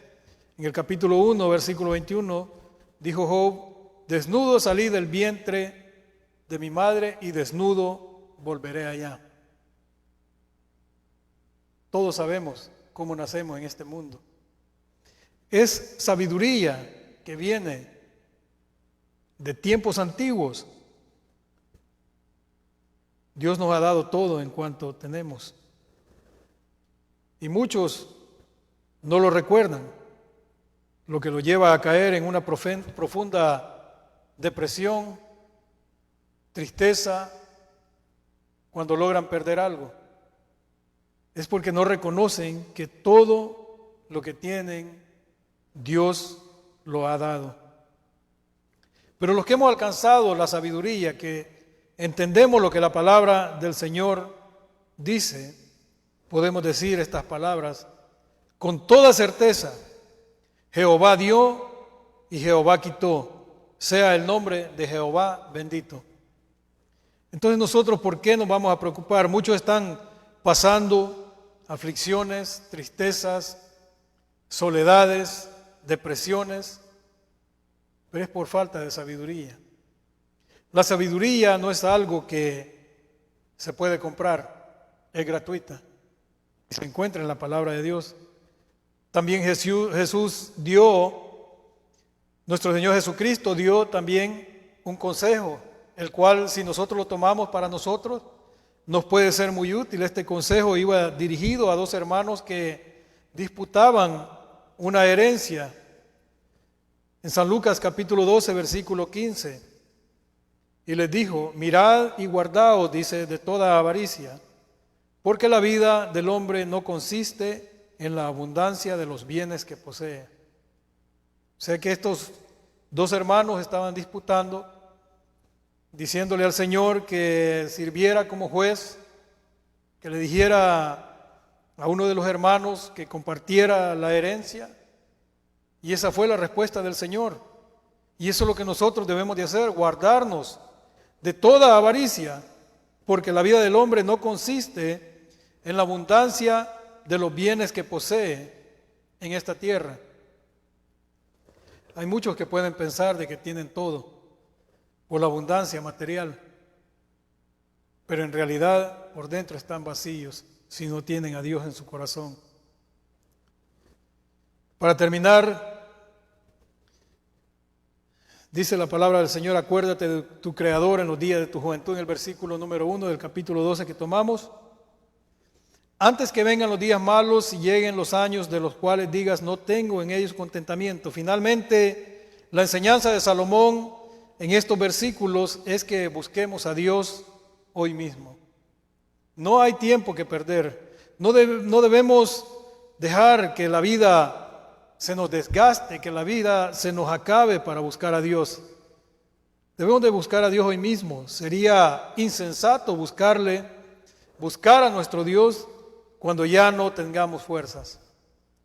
En el capítulo 1, versículo 21, dijo Job: desnudo salí del vientre de mi madre y desnudo volveré allá. Todos sabemos cómo nacemos en este mundo. Es sabiduría que viene de tiempos antiguos, Dios nos ha dado todo en cuanto tenemos. Y muchos no lo recuerdan, lo que lo lleva a caer en una profunda depresión, tristeza, cuando logran perder algo. Es porque no reconocen que todo lo que tienen, Dios lo ha dado. Pero los que hemos alcanzado la sabiduría, que entendemos lo que la palabra del Señor dice, podemos decir estas palabras con toda certeza: Jehová dio y Jehová quitó, sea el nombre de Jehová bendito. Entonces nosotros, ¿por qué nos vamos a preocupar? Muchos están pasando aflicciones, tristezas, soledades, depresiones, pero es por falta de sabiduría. La sabiduría no es algo que se puede comprar, es gratuita. Se encuentra en la palabra de Dios. También Jesús dio, nuestro Señor Jesucristo dio también un consejo, el cual, si nosotros lo tomamos para nosotros, nos puede ser muy útil. Este consejo iba dirigido a dos hermanos que disputaban una herencia. En San Lucas capítulo 12, versículo 15, y les dijo: mirad y guardaos, dice, de toda avaricia, porque la vida del hombre no consiste en la abundancia de los bienes que posee. O sea que estos dos hermanos estaban disputando, diciéndole al Señor que sirviera como juez, que le dijera a uno de los hermanos que compartiera la herencia. Y esa fue la respuesta del Señor. Y eso es lo que nosotros debemos de hacer: guardarnos de toda avaricia, porque la vida del hombre no consiste en la abundancia de los bienes que posee en esta tierra. Hay muchos que pueden pensar de que tienen todo por la abundancia material, pero en realidad por dentro están vacíos si no tienen a Dios en su corazón. Para terminar, dice la palabra del Señor: acuérdate de tu Creador en los días de tu juventud, en el versículo número 1 del capítulo 12 que tomamos. Antes que vengan los días malos y lleguen los años de los cuales digas: no tengo en ellos contentamiento. Finalmente, la enseñanza de Salomón en estos versículos es que busquemos a Dios hoy mismo. No hay tiempo que perder. No debemos dejar que la vida se nos desgaste, que la vida se nos acabe para buscar a Dios. Debemos de buscar a Dios hoy mismo. Sería insensato buscar a nuestro Dios cuando ya no tengamos fuerzas.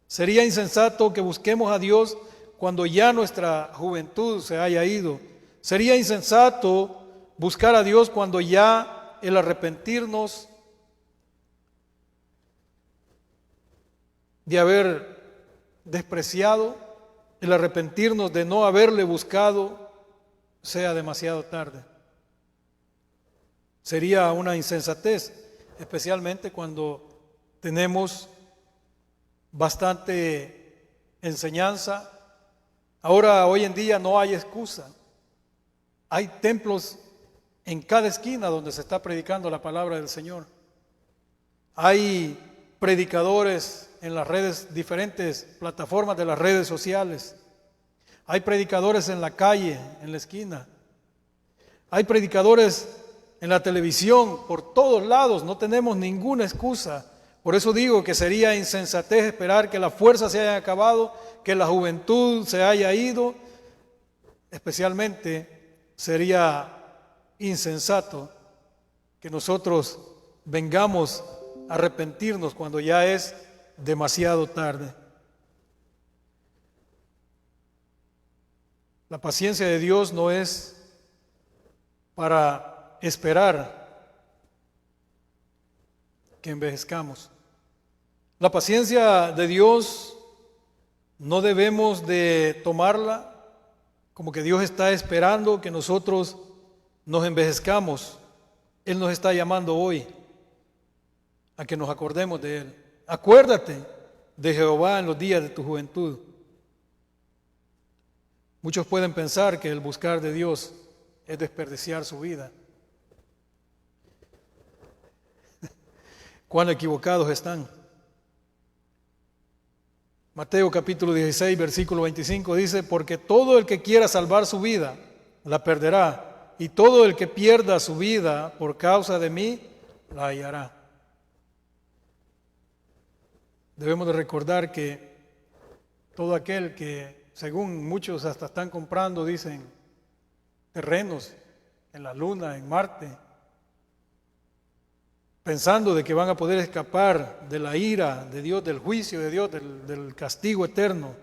Sería insensato que busquemos a Dios cuando ya nuestra juventud se haya ido. Sería insensato buscar a Dios cuando ya el arrepentirnos de haber despreciado, el arrepentirnos de no haberle buscado, sea demasiado tarde. Sería una insensatez, especialmente cuando tenemos bastante enseñanza. Ahora, hoy en día no hay excusa. Hay templos en cada esquina donde se está predicando la palabra del Señor. Hay predicadores en las redes, diferentes plataformas de las redes sociales. Hay predicadores en la calle, en la esquina. Hay predicadores en la televisión, por todos lados. No tenemos ninguna excusa. Por eso digo que sería insensatez esperar que las fuerzas se hayan acabado, que la juventud se haya ido. Especialmente sería insensato que nosotros vengamos a arrepentirnos cuando ya es demasiado tarde. La paciencia de Dios no es para esperar que envejezcamos. La paciencia de Dios no debemos de tomarla como que Dios está esperando que nosotros nos envejezcamos. Él nos está llamando hoy a que nos acordemos de Él. Acuérdate de Jehová en los días de tu juventud. Muchos pueden pensar que el buscar de Dios es desperdiciar su vida. cuán equivocados están. Mateo capítulo 16, versículo 25 dice, porque todo el que quiera salvar su vida, la perderá, y todo el que pierda su vida por causa de mí, la hallará. Debemos de recordar que todo aquel que, según muchos hasta están comprando, dicen, terrenos en la Luna, en Marte, pensando de que van a poder escapar de la ira de Dios, del juicio de Dios, del castigo eterno.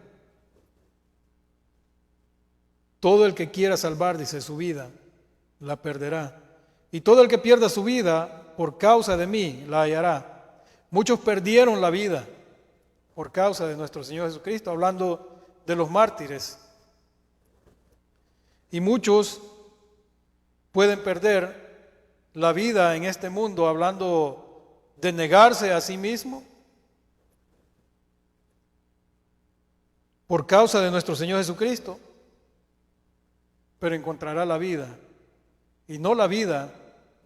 Todo el que quiera salvar, dice, su vida, la perderá. Y todo el que pierda su vida por causa de mí, la hallará. Muchos perdieron la vida por causa de nuestro Señor Jesucristo, hablando de los mártires. Y muchos pueden perder la vida en este mundo, hablando de negarse a sí mismo por causa de nuestro Señor Jesucristo, pero encontrará la vida, y no la vida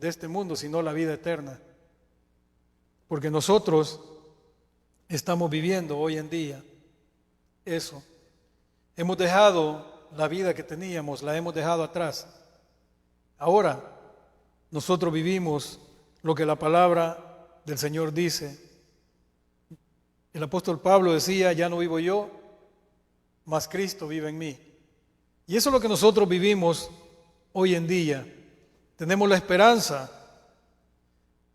de este mundo, sino la vida eterna, porque nosotros estamos viviendo hoy en día eso. Hemos dejado la vida que teníamos, la hemos dejado atrás. Ahora nosotros vivimos lo que la palabra del Señor dice. El apóstol Pablo decía, ya no vivo yo, mas Cristo vive en mí. Y eso es lo que nosotros vivimos hoy en día. Tenemos la esperanza,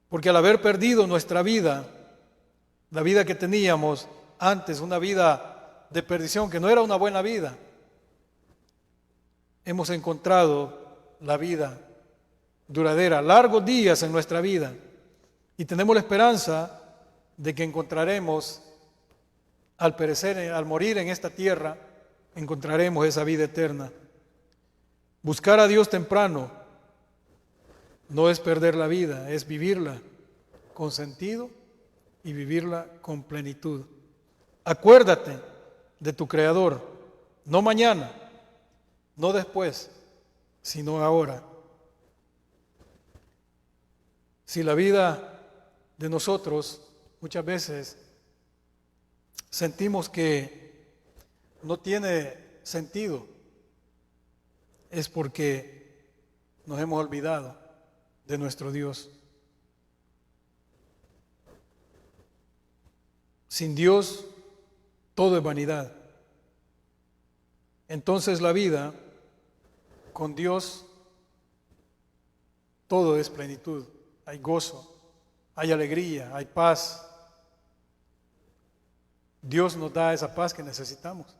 porque al haber perdido nuestra vida, la vida que teníamos antes, una vida de perdición, que no era una buena vida, hemos encontrado la vida duradera, largos días en nuestra vida, y tenemos la esperanza de que encontraremos, al perecer, al morir en esta tierra, encontraremos esa vida eterna. Buscar a Dios temprano no es perder la vida, es vivirla con sentido y vivirla con plenitud. Acuérdate de tu Creador, no mañana, no después, sino ahora. Si la vida de nosotros muchas veces sentimos que no tiene sentido, es porque nos hemos olvidado de nuestro Dios. Sin Dios, todo es vanidad. Entonces la vida con Dios, todo es plenitud. Hay gozo, hay alegría, hay paz. Dios nos da esa paz que necesitamos.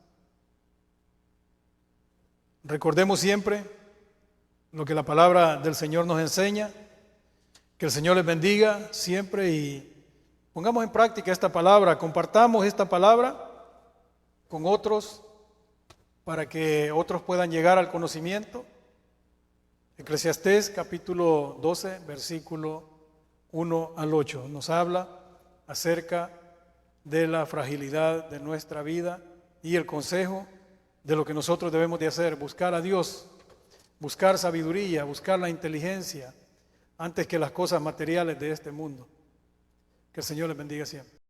Recordemos siempre lo que la palabra del Señor nos enseña. Que el Señor les bendiga siempre y pongamos en práctica esta palabra, compartamos esta palabra con otros para que otros puedan llegar al conocimiento. Eclesiastés capítulo 12, versículo 1 al 8 nos habla acerca de la fragilidad de nuestra vida y el consejo de lo que nosotros debemos de hacer, buscar a Dios, buscar sabiduría, buscar la inteligencia antes que las cosas materiales de este mundo. Que el Señor les bendiga siempre.